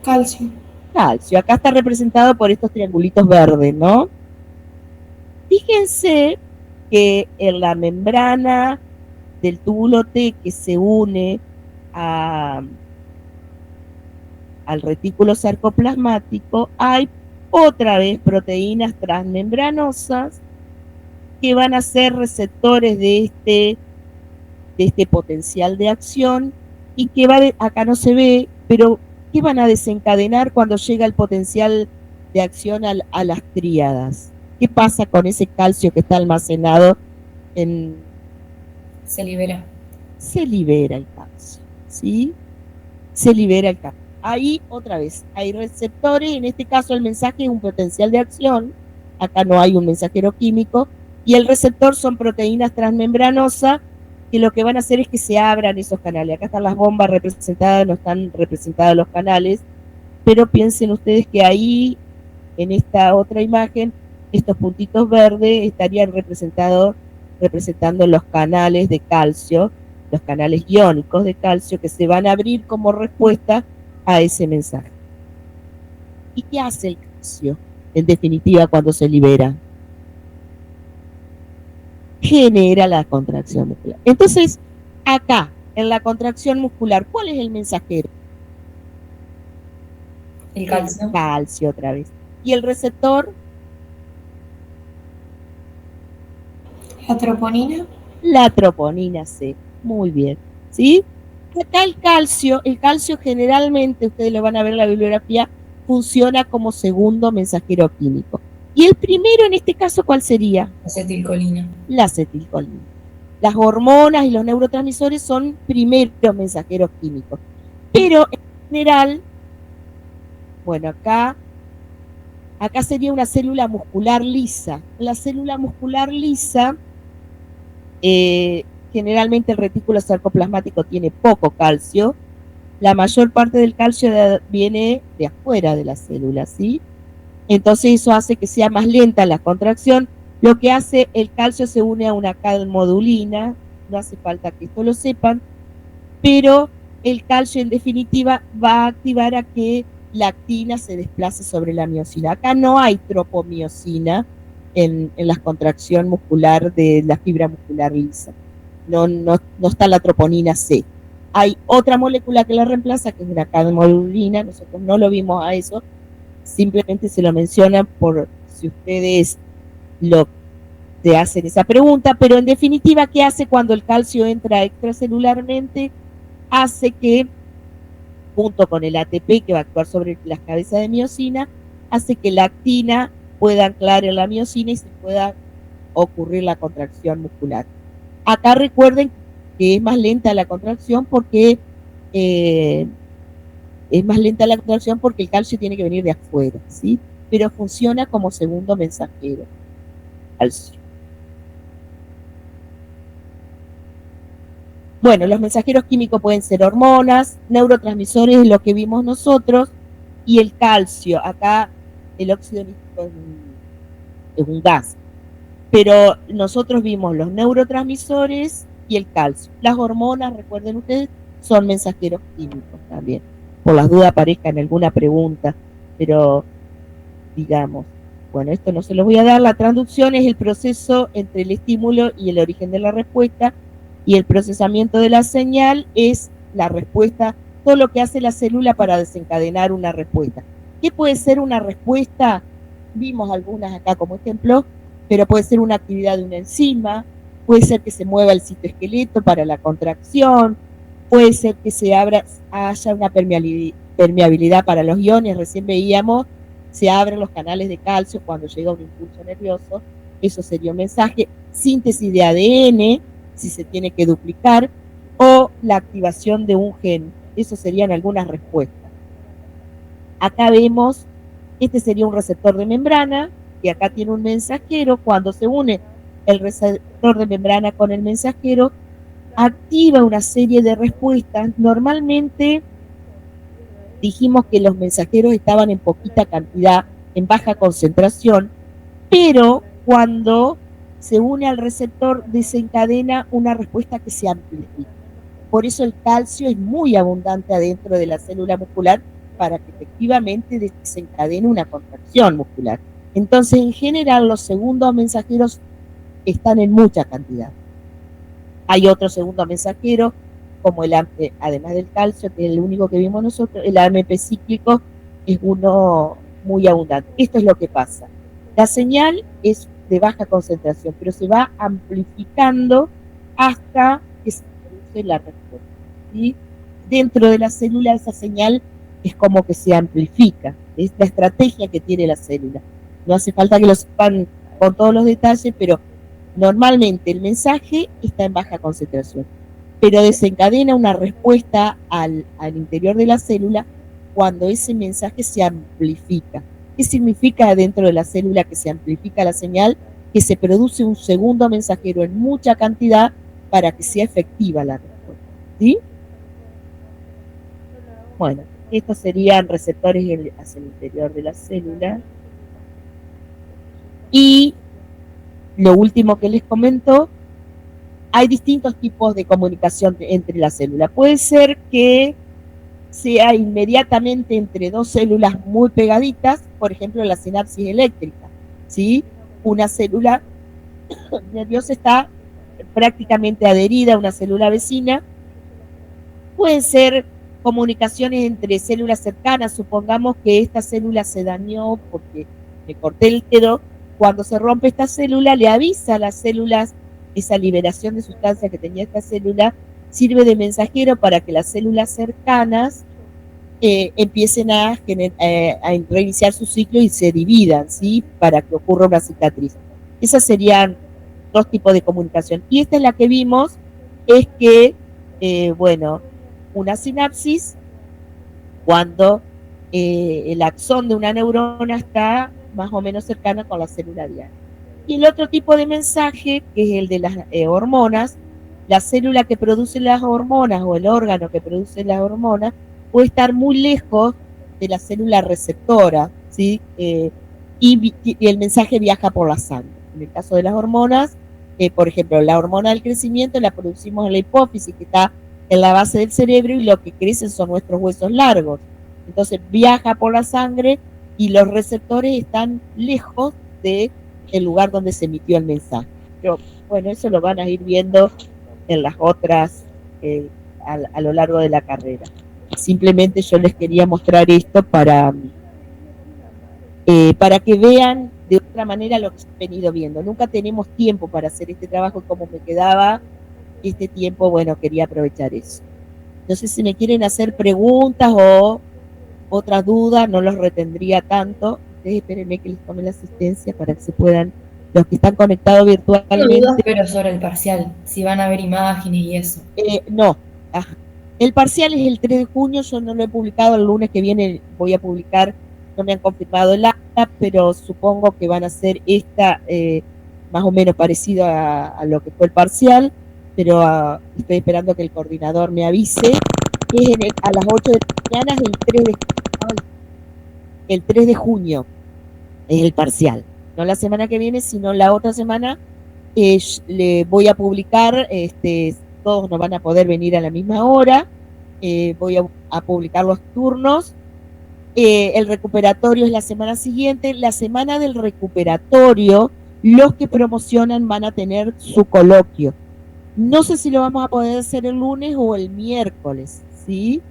Calcio. Calcio. Acá está representado por estos triangulitos verdes, ¿no? Fíjense que en la membrana del túbulo T que se une al retículo sarcoplasmático hay otra vez proteínas transmembranosas que van a ser receptores de este potencial de acción y que acá no se ve, pero que van a desencadenar cuando llega el potencial de acción a las tríadas. ¿Qué pasa con ese calcio que está almacenado en...? Se libera. Se libera el calcio, ¿sí? Se libera el calcio. Ahí, otra vez, hay receptores, en este caso el mensaje es un potencial de acción, acá no hay un mensajero químico, y el receptor son proteínas transmembranosas que lo que van a hacer es que se abran esos canales. Acá están las bombas representadas, no están representados los canales, pero piensen ustedes que ahí, en esta otra imagen, estos puntitos verdes estarían representando los canales de calcio, los canales iónicos de calcio que se van a abrir como respuesta a ese mensaje. ¿Y qué hace el calcio, en definitiva, cuando se libera? Genera la contracción muscular. Entonces, acá, en la contracción muscular, ¿cuál es el mensajero? El calcio. El calcio, otra vez. ¿Y el receptor? La troponina. La troponina C. Muy bien. ¿Sí? Acá el calcio generalmente, ustedes lo van a ver en la bibliografía, funciona como segundo mensajero químico. ¿Y el primero en este caso cuál sería? Acetilcolina. La acetilcolina. Las hormonas y los neurotransmisores son primeros mensajeros químicos. Pero en general, bueno, acá sería una célula muscular lisa. La célula muscular lisa, generalmente el retículo sarcoplasmático tiene poco calcio. La mayor parte del calcio viene de afuera de la célula, ¿sí? Entonces eso hace que sea más lenta la contracción. Lo que hace, el calcio se une a una calmodulina, no hace falta que esto lo sepan, pero el calcio en definitiva va a activar a que la actina se desplace sobre la miosina. Acá no hay tropomiosina en la contracción muscular de la fibra muscular lisa. No está la troponina C. Hay otra molécula que la reemplaza, que es una calmodulina. Nosotros no lo vimos a eso, simplemente se lo mencionan por si ustedes te hacen esa pregunta, pero en definitiva, ¿qué hace cuando el calcio entra extracelularmente? Hace que, junto con el ATP que va a actuar sobre las cabezas de miosina, hace que la actina pueda anclar en la miosina y se pueda ocurrir la contracción muscular. Acá recuerden que es más lenta la contracción porque el calcio tiene que venir de afuera, ¿sí? Pero funciona como segundo mensajero. Calcio. Bueno, los mensajeros químicos pueden ser hormonas, neurotransmisores, lo que vimos nosotros, y el calcio. Acá el óxido nítrico es un gas, pero nosotros vimos los neurotransmisores y el calcio. Las hormonas, recuerden ustedes, son mensajeros químicos también. Por las dudas aparezca en alguna pregunta, pero digamos, bueno, esto no se los voy a dar. La transducción es el proceso entre el estímulo y el origen de la respuesta, y el procesamiento de la señal es la respuesta, todo lo que hace la célula para desencadenar una respuesta. ¿Qué puede ser una respuesta? Vimos algunas acá como ejemplo, pero puede ser una actividad de una enzima, puede ser que se mueva el citoesqueleto para la contracción, puede ser que haya una permeabilidad para los iones. Recién veíamos, se abren los canales de calcio cuando llega un impulso nervioso, eso sería un mensaje. Síntesis de ADN, si se tiene que duplicar, o la activación de un gen, eso serían algunas respuestas. Acá vemos, este sería un receptor de membrana, que acá tiene un mensajero. Cuando se une el receptor de membrana con el mensajero, activa una serie de respuestas. Normalmente dijimos que los mensajeros estaban en poquita cantidad, en baja concentración, pero cuando se une al receptor desencadena una respuesta que se amplifica. Por eso el calcio es muy abundante adentro de la célula muscular para que efectivamente desencadene una contracción muscular. Entonces, en general, los segundos mensajeros están en mucha cantidad. Hay otro segundo mensajero, como el además del calcio, que es el único que vimos nosotros, el AMP cíclico es uno muy abundante. Esto es lo que pasa. La señal es de baja concentración, pero se va amplificando hasta que se produce la respuesta. ¿Sí? Dentro de la célula esa señal es como que se amplifica. Es la estrategia que tiene la célula. No hace falta que lo sepan con todos los detalles, pero normalmente el mensaje está en baja concentración, pero desencadena una respuesta al interior de la célula cuando ese mensaje se amplifica. ¿Qué significa dentro de la célula que se amplifica la señal? Que se produce un segundo mensajero en mucha cantidad para que sea efectiva la respuesta. ¿Sí? Bueno, estos serían receptores hacia el interior de la célula. Y lo último que les comento, hay distintos tipos de comunicación entre las células. Puede ser que sea inmediatamente entre dos células muy pegaditas, por ejemplo, la sinapsis eléctrica, ¿sí? Una célula nerviosa está prácticamente adherida a una célula vecina. Pueden ser comunicaciones entre células cercanas. Supongamos que esta célula se dañó porque me corté el dedo. Cuando se rompe esta célula, le avisa a las células esa liberación de sustancia que tenía esta célula, sirve de mensajero para que las células cercanas empiecen a reiniciar su ciclo y se dividan, ¿sí? Para que ocurra una cicatriz. Esas serían dos tipos de comunicación. Y esta es la que vimos, es que, una sinapsis, cuando el axón de una neurona está más o menos cercana con la célula diana. Y el otro tipo de mensaje, que es el de las hormonas, la célula que produce las hormonas o el órgano que produce las hormonas puede estar muy lejos de la célula receptora, ¿sí? Y el mensaje viaja por la sangre. En el caso de las hormonas, por ejemplo, la hormona del crecimiento la producimos en la hipófisis, que está en la base del cerebro, y lo que crecen son nuestros huesos largos. Entonces viaja por la sangre y los receptores están lejos del lugar donde se emitió el mensaje. Pero bueno, eso lo van a ir viendo en las otras a lo largo de la carrera. Simplemente yo les quería mostrar esto para que vean de otra manera lo que he venido viendo. Nunca tenemos tiempo para hacer este trabajo, y como me quedaba este tiempo, bueno, quería aprovechar eso. No sé si me quieren hacer preguntas o otras dudas, no los retendría tanto. Ustedes espérenme que les tome la asistencia para que se puedan, los que están conectados virtualmente. Pero sobre el parcial, si van a ver imágenes y eso. No. El parcial es el 3 de junio, yo no lo he publicado, el lunes que viene voy a publicar, no me han confirmado el acta, pero supongo que van a ser esta más o menos parecido a lo que fue el parcial, pero estoy esperando que el coordinador me avise. Es a las 8 de la mañana, es el 3 de junio, es el parcial. No la semana que viene, sino la otra semana le voy a publicar, todos no van a poder venir a la misma hora, voy a publicar los turnos. El recuperatorio es la semana siguiente. La semana del recuperatorio, los que promocionan van a tener su coloquio. No sé si lo vamos a poder hacer el lunes o el miércoles, ¿sí?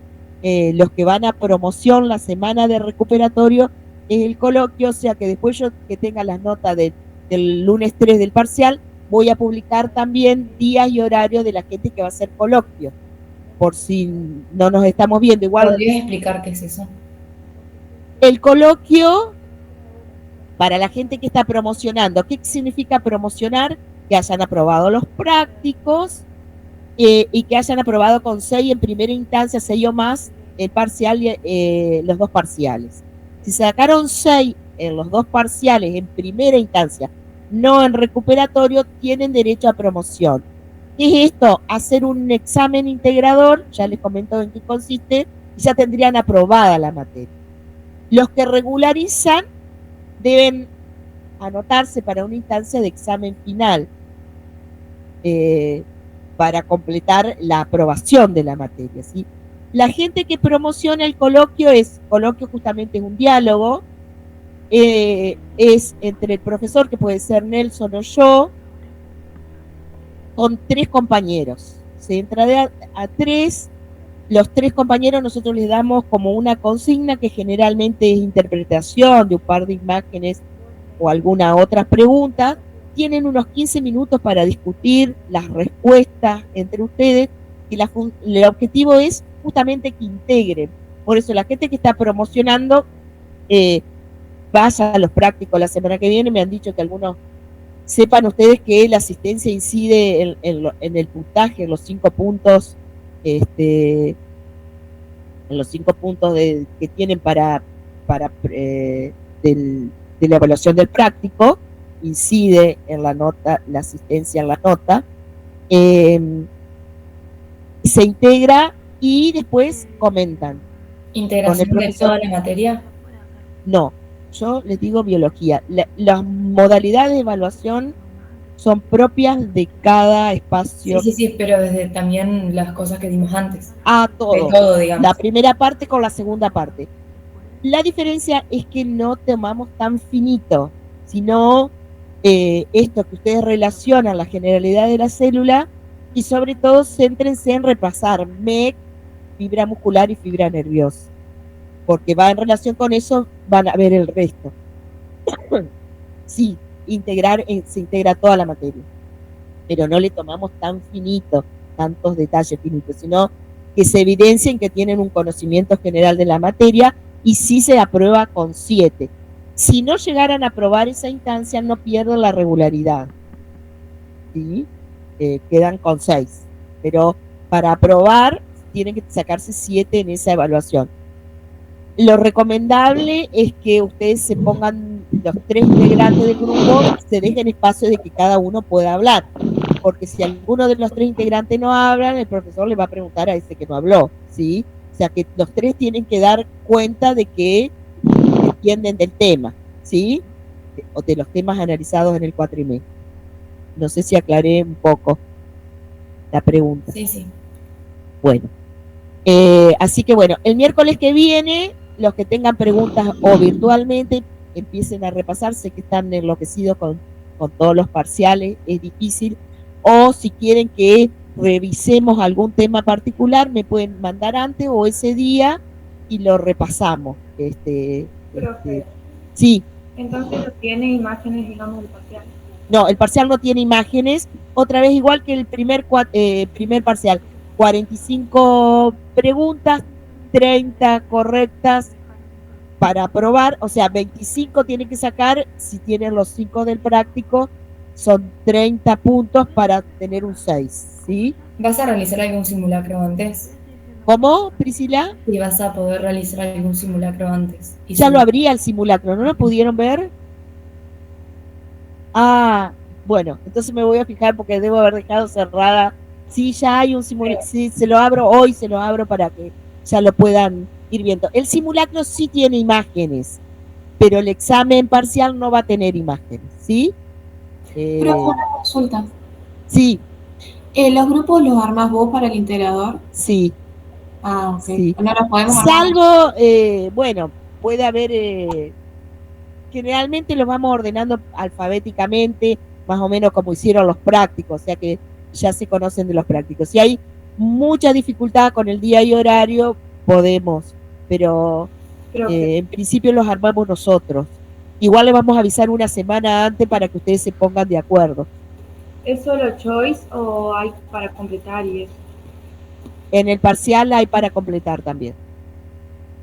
Los que van a promoción la semana de recuperatorio es el coloquio, o sea que después yo que tenga las notas del lunes 3 del parcial, voy a publicar también días y horarios de la gente que va a hacer coloquio, por si no nos estamos viendo. Igual. ¿Podrías explicar qué es eso? El coloquio, para la gente que está promocionando, ¿qué significa promocionar? Que hayan aprobado los prácticos y que hayan aprobado con 6 en primera instancia, 6 o más, el parcial y los dos parciales. Si sacaron 6 en los dos parciales en primera instancia, no en recuperatorio, tienen derecho a promoción. ¿Qué es esto? Hacer un examen integrador, ya les comento en qué consiste, y ya tendrían aprobada la materia. Los que regularizan deben anotarse para una instancia de examen final para completar la aprobación de la materia, ¿sí? La gente que promociona el coloquio justamente es un diálogo, es entre el profesor, que puede ser Nelson o yo, con 3 compañeros. Se entra a 3, los 3 compañeros nosotros les damos como una consigna que generalmente es interpretación de un par de imágenes o alguna otra pregunta. Tienen unos 15 minutos para discutir las respuestas entre ustedes y el objetivo es justamente que integren. Por eso la gente que está promocionando vaya a los prácticos la semana que viene. Me han dicho que algunos sepan ustedes que la asistencia incide en el puntaje, en los 5 puntos, en los 5 puntos que tienen de la evaluación del práctico, incide en la nota, la asistencia en la nota, se integra y después comentan. ¿Integración de toda la materia? No, yo les digo biología. Las modalidades de evaluación son propias de cada espacio. Sí, pero desde también las cosas que dimos antes. Todo. De todo, digamos. La primera parte con la segunda parte. La diferencia es que no tomamos tan finito, sino esto que ustedes relacionan, la generalidad de la célula, y sobre todo céntrense en repasar MEC, fibra muscular y fibra nerviosa, porque va en relación con eso, van a ver el resto. Sí, se integra toda la materia, pero no le tomamos tan finito, tantos detalles finitos, sino que se evidencien que tienen un conocimiento general de la materia, y sí se aprueba con 7. Si no llegaran a aprobar esa instancia, no pierden la regularidad, ¿sí? Quedan con 6, pero para aprobar tienen que sacarse 7 en esa evaluación. Lo recomendable es que ustedes se pongan, los 3 integrantes del grupo, se dejen espacio de que cada uno pueda hablar, porque si alguno de los 3 integrantes no hablan, el profesor le va a preguntar a ese que no habló, ¿sí? O sea que los 3 tienen que dar cuenta de que entienden del tema, ¿sí? O de los temas analizados en el cuatrimestre. No sé si aclaré un poco la pregunta. Sí. Bueno, así que bueno, el miércoles que viene, los que tengan preguntas o virtualmente, empiecen a repasar. Sé que están enloquecidos con todos los parciales, es difícil. O si quieren que revisemos algún tema particular, me pueden mandar antes o ese día y lo repasamos. Profe, sí. Entonces no tiene imágenes, digamos, del parcial. No, el parcial no tiene imágenes. Otra vez igual que el primer parcial. 45 preguntas, 30 correctas para aprobar. O sea, 25 tienen que sacar. Si tienen los 5 del práctico, son 30 puntos para tener un 6, ¿sí? ¿Vas a realizar algún simulacro antes? ¿Cómo, Priscila? Sí, vas a poder realizar algún simulacro antes. Ya lo abría el simulacro, ¿no lo pudieron ver? Bueno, entonces me voy a fijar porque debo haber dejado cerrada. Sí, ya hay un simulacro, sí, se lo abro para que ya lo puedan ir viendo. El simulacro sí tiene imágenes, pero el examen parcial no va a tener imágenes, ¿sí? Pero una consulta. Sí. ¿Los grupos los armás vos para el integrador? Sí. Ok. Sí. No los podemos armar. Bueno, puede haber... generalmente los vamos ordenando alfabéticamente, más o menos como hicieron los prácticos, o sea que ya se conocen de los prácticos. Si hay mucha dificultad con el día y horario, podemos, pero en principio los armamos nosotros. Igual les vamos a avisar una semana antes para que ustedes se pongan de acuerdo. ¿Es solo choice o hay para completar y eso? En el parcial hay para completar también.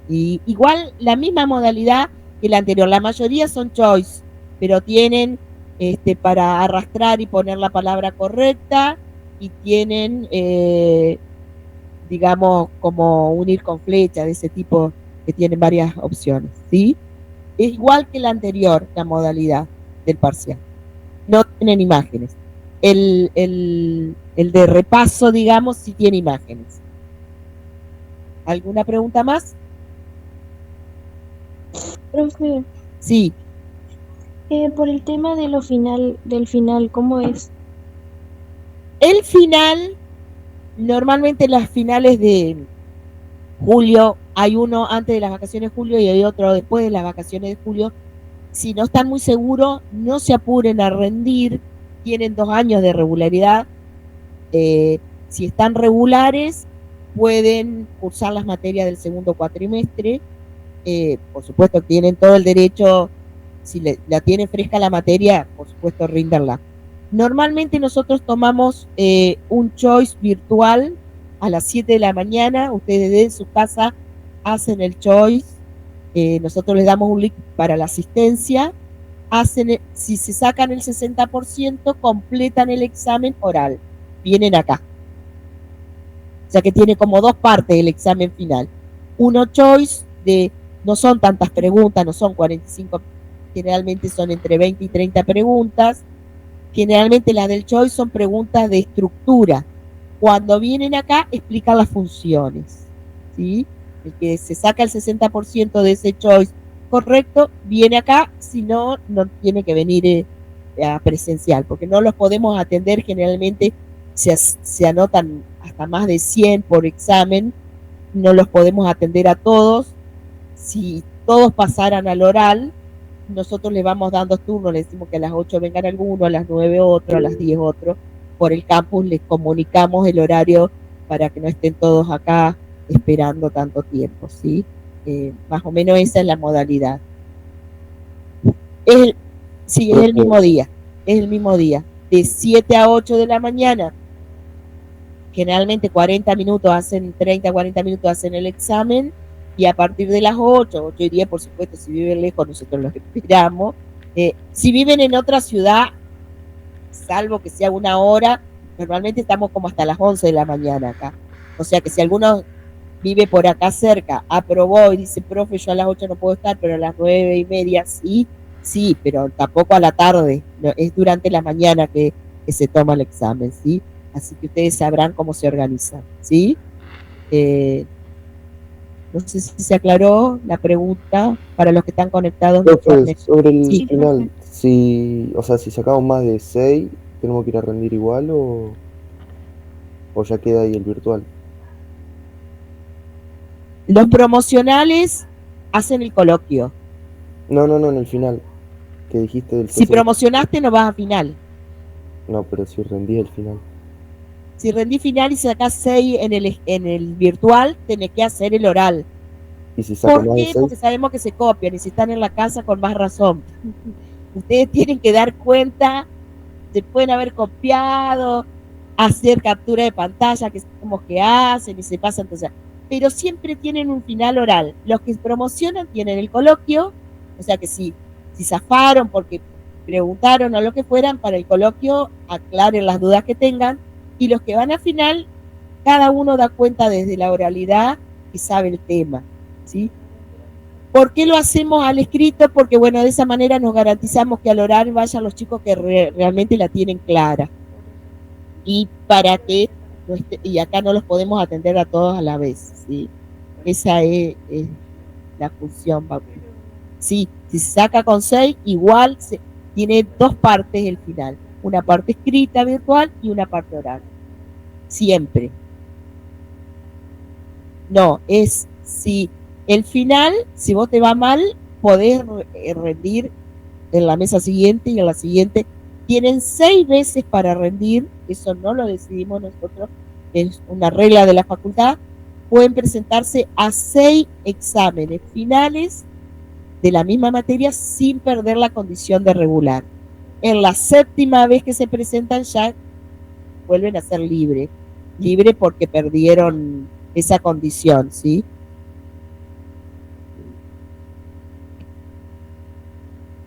Y igual la misma modalidad que la anterior. La mayoría son choice, pero tienen para arrastrar y poner la palabra correcta, y tienen, digamos, como unir con flecha, de ese tipo, que tienen varias opciones, ¿sí? Es igual que la anterior, la modalidad del parcial. No tienen imágenes. el de repaso, digamos, sí tiene imágenes. ¿Alguna pregunta más? Profe, Sí. por el tema de del final, ¿cómo es? El final, normalmente las finales de julio, hay uno antes de las vacaciones de julio y hay otro después de las vacaciones de julio. Si no están muy seguros, no se apuren a rendir, tienen 2 años de regularidad. Si están regulares, pueden cursar las materias del segundo cuatrimestre. Por supuesto, tienen todo el derecho, si la tienen fresca la materia, por supuesto, ríndanla. Normalmente nosotros tomamos un choice virtual a las 7 de la mañana, ustedes desde su casa hacen el choice, nosotros les damos un link para la asistencia, si se sacan el 60%, completan el examen oral, vienen acá. O sea que tiene como 2 partes el examen final. Uno choice, no son tantas preguntas, no son 45, generalmente son entre 20 y 30 preguntas. Generalmente las del choice son preguntas de estructura. Cuando vienen acá, explican las funciones, ¿sí? El que se saca el 60% de ese choice correcto, viene acá, si no, no tiene que venir a presencial, porque no los podemos atender, generalmente se anotan hasta más de 100 por examen, no los podemos atender a todos. Si todos pasaran al oral, nosotros le vamos dando turnos, le decimos que a las 8 vengan alguno, a las 9 otro, a las 10 otro. Por el campus les comunicamos el horario para que no estén todos acá esperando tanto tiempo, ¿sí? Más o menos esa es la modalidad. Sí, es el mismo día, de 7 a 8 de la mañana. Generalmente 40 minutos hacen, 30, 40 minutos hacen el examen, y a partir de las 8 y 10, por supuesto, si viven lejos, nosotros los esperamos. Si viven en otra ciudad, salvo que sea 1 hora, normalmente estamos como hasta las 11 de la mañana acá. O sea que si alguno vive por acá cerca, aprobó y dice, profe, yo a las 8 no puedo estar, pero a las 9:30 sí, pero tampoco a la tarde, no, es durante la mañana que se toma el examen, ¿sí? Así que ustedes sabrán cómo se organizan, ¿sí? No sé si se aclaró la pregunta para los que están conectados. Profe, sobre el Sí. final, si sacamos más de 6, ¿tenemos que ir a rendir igual o ya queda ahí el virtual? Los promocionales hacen el coloquio. No, en el final, que dijiste del Si promocionaste, no vas a final. No, pero si rendí el final. Si rendí final y sacás 6 en el virtual, tenés que hacer el oral. ¿Y si saco ¿Por más de qué? 6? Porque sabemos que se copian, y si están en la casa, con más razón. Ustedes tienen que dar cuenta, se pueden haber copiado, hacer captura de pantalla, que es como que hacen y se pasan, entonces, pero siempre tienen un final oral. Los que promocionan tienen el coloquio, o sea que si zafaron porque preguntaron o lo que fueran, para el coloquio aclaren las dudas que tengan, y los que van a final, cada uno da cuenta desde la oralidad y sabe el tema, ¿sí? ¿Por qué lo hacemos al escrito? Porque, bueno, de esa manera nos garantizamos que al oral vayan los chicos que realmente la tienen clara. Y para que, y acá no los podemos atender a todos a la vez, ¿sí? Esa es la función, Bautista. Sí, si se saca con 6, igual tiene 2 partes el final. Una parte escrita virtual y una parte oral. Siempre. No, es si el final, si vos te va mal, podés rendir en la mesa siguiente y en la siguiente. Tienen 6 veces para rendir, eso no lo decidimos nosotros, es una regla de la facultad. Pueden presentarse a 6 exámenes finales de la misma materia sin perder la condición de regular. En la 7ª vez que se presentan ya vuelven a ser libre porque perdieron esa condición, ¿sí?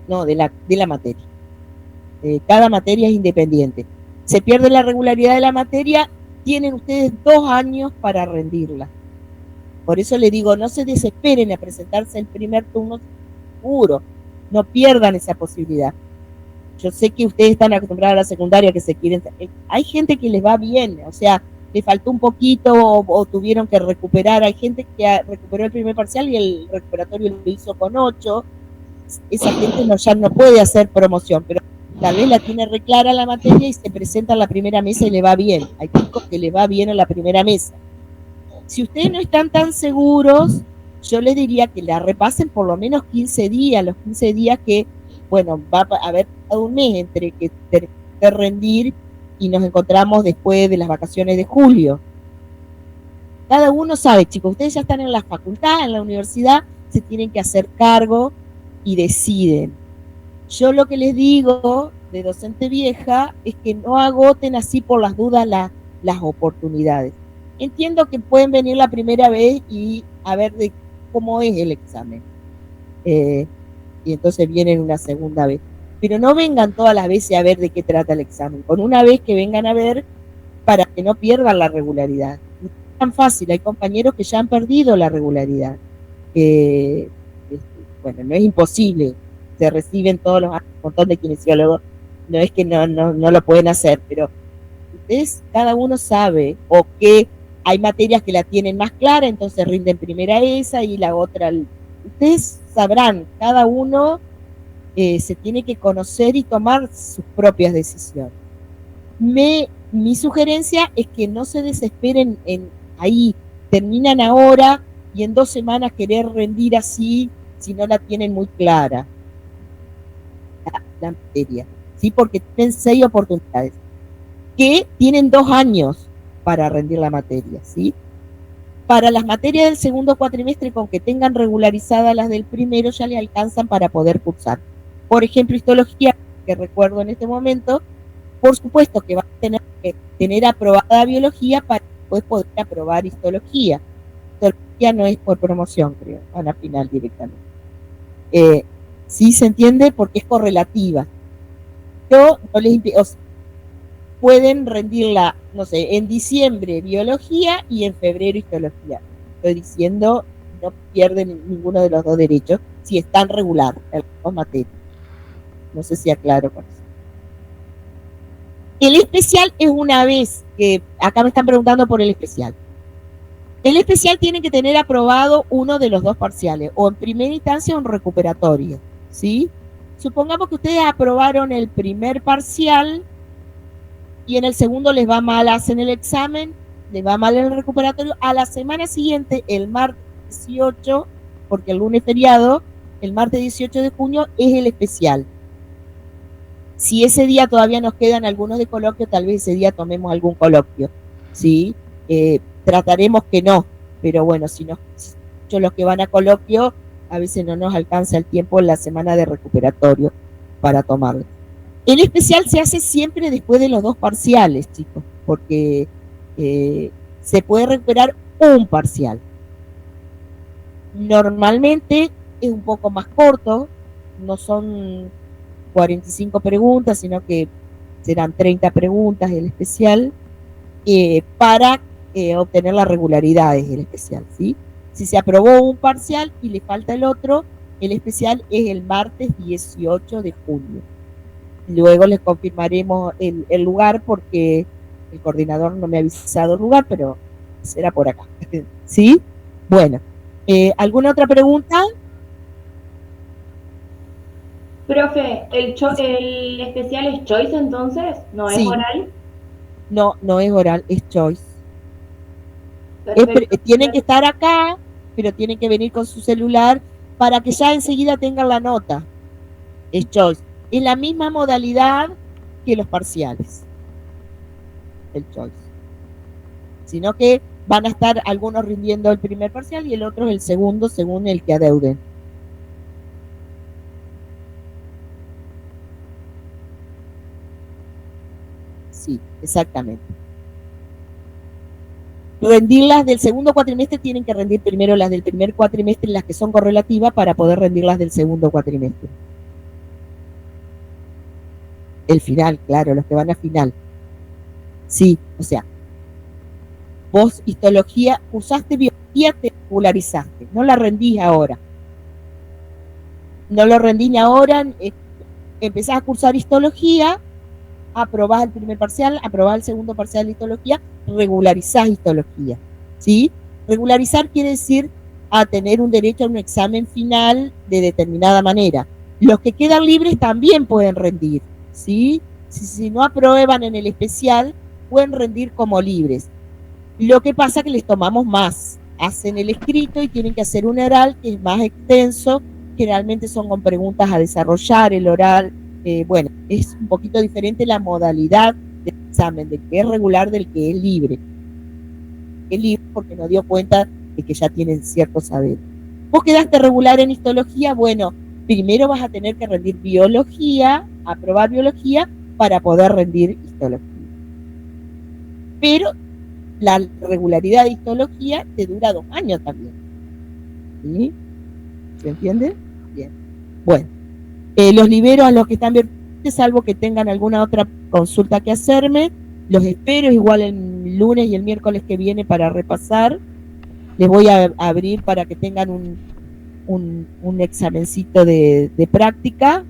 No, de la materia. Cada materia es independiente. Se pierde la regularidad de la materia, tienen ustedes 2 años para rendirla. Por eso le digo, no se desesperen a presentarse el primer turno seguro, no pierdan esa posibilidad. yo sé que ustedes están acostumbrados a la secundaria, que se quieren, hay gente que les va bien, o sea, le faltó un poquito o tuvieron que recuperar, hay gente que recuperó el primer parcial y el recuperatorio lo hizo con 8, esa gente ya no puede hacer promoción, pero tal vez la tiene reclara la materia y se presenta a la primera mesa y le va bien, hay chicos que les va bien en la primera mesa. Si ustedes no están tan seguros, yo les diría que la repasen por lo menos 15 días, los 15 días que, bueno, va a haber un mes entre que termine de rendir y nos encontramos después de las vacaciones de julio. Cada uno sabe, chicos, ustedes ya están en la facultad, en la universidad, se tienen que hacer cargo y deciden. Yo lo que les digo de docente vieja es que no agoten así por las dudas las oportunidades. Entiendo que pueden venir la primera vez y a ver de cómo es el examen. Y entonces vienen una segunda vez. Pero no vengan todas las veces a ver de qué trata el examen. Con una vez que vengan a ver para que no pierdan la regularidad. No es tan fácil, hay compañeros que ya han perdido la regularidad. Bueno, no es imposible. Se reciben todos los años un montón de kinesiólogos. No es que no lo pueden hacer, pero ustedes, cada uno sabe o que hay materias que la tienen más clara, entonces rinden primera esa y la otra. Ustedes sabrán, cada uno se tiene que conocer y tomar sus propias decisiones. Mi sugerencia es que no se desesperen ahí, terminan ahora y en 2 semanas querer rendir así si no la tienen muy clara la materia, ¿sí? Porque tienen 6 oportunidades que tienen 2 años para rendir la materia, ¿sí? Para las materias del segundo cuatrimestre, con que tengan regularizadas las del primero, ya le alcanzan para poder cursar. Por ejemplo, histología, que recuerdo en este momento, por supuesto que va a tener que tener aprobada biología para después poder aprobar histología. Histología no es por promoción, creo, van a final directamente. Sí se entiende porque es correlativa. Yo no les pueden rendirla, no sé, en diciembre biología y en febrero histología. Estoy diciendo, no pierden ninguno de los 2 derechos si están regular en las 2 materias. No sé si aclaro con eso. El especial es una vez que, acá me están preguntando por el especial. El especial tiene que tener aprobado uno de los 2 parciales, o en primera instancia o en recuperatorio, ¿sí? Supongamos que ustedes aprobaron el primer parcial y en el segundo les va mal, hacen el examen, les va mal en el recuperatorio, a la semana siguiente, el martes 18, porque el lunes es feriado, el martes 18 de junio es el especial. Si ese día todavía nos quedan algunos de coloquio, tal vez ese día tomemos algún coloquio, ¿sí? Trataremos que no, pero bueno, si los que van a coloquio, a veces no nos alcanza el tiempo en la semana de recuperatorio para tomarlo. El especial se hace siempre después de los 2 parciales, chicos, porque se puede recuperar un parcial. Normalmente es un poco más corto, no son 45 preguntas, sino que serán 30 preguntas el especial, para obtener la regularidad del especial, ¿sí? Si se aprobó un parcial y le falta el otro, el especial es el martes 18 de junio. Luego les confirmaremos el lugar porque el coordinador no me ha avisado el lugar, pero será por acá, ¿sí? Bueno, ¿alguna otra pregunta? Profe, ¿el especial es choice entonces? ¿No es Sí. oral? No es oral, es choice. Perfecto. Tienen que estar acá, pero tienen que venir con su celular para que ya enseguida tengan la nota. Es choice. Es la misma modalidad que los parciales. El choice. Sino que van a estar algunos rindiendo el primer parcial y el otro el segundo, según el que adeuden. Sí, exactamente. Rendir las del segundo cuatrimestre, tienen que rendir primero las del primer cuatrimestre, las que son correlativas, para poder rendir las del segundo cuatrimestre. El final, claro, los que van a final. Sí, o sea, vos histología, usaste biología, te regularizaste, no la rendís ahora. No lo rendís ahora, empezás a cursar histología, aprobás el primer parcial, aprobás el segundo parcial de histología, regularizás histología, ¿sí? Regularizar quiere decir a tener un derecho a un examen final de determinada manera. Los que quedan libres también pueden rendir, ¿sí? Si no aprueban en el especial, pueden rendir como libres. Lo que pasa es que les tomamos más. Hacen el escrito y tienen que hacer un oral que es más extenso. Generalmente son con preguntas a desarrollar. El oral, bueno, es un poquito diferente la modalidad del examen, del que es regular del que es libre. Es libre porque nos dio cuenta de que ya tienen cierto saber. Vos quedaste regular en histología, bueno, primero vas a tener que rendir biología, aprobar biología, para poder rendir histología. Pero la regularidad de histología te dura 2 años también. ¿Sí? ¿Se entiende? Bien. Bueno, los libero a los que están virtuales, salvo que tengan alguna otra consulta que hacerme. Los espero igual el lunes y el miércoles que viene para repasar. Les voy a abrir para que tengan un examencito de práctica.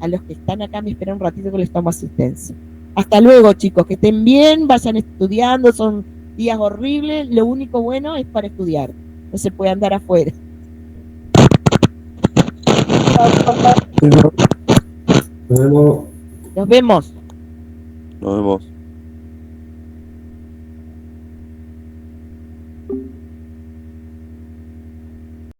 A los que están acá me esperan un ratito que les tomo asistencia. Hasta luego, chicos, que estén bien, vayan estudiando, son días horribles, lo único bueno es para estudiar, no se puede andar afuera. Nos vemos. Nos vemos. Nos vemos.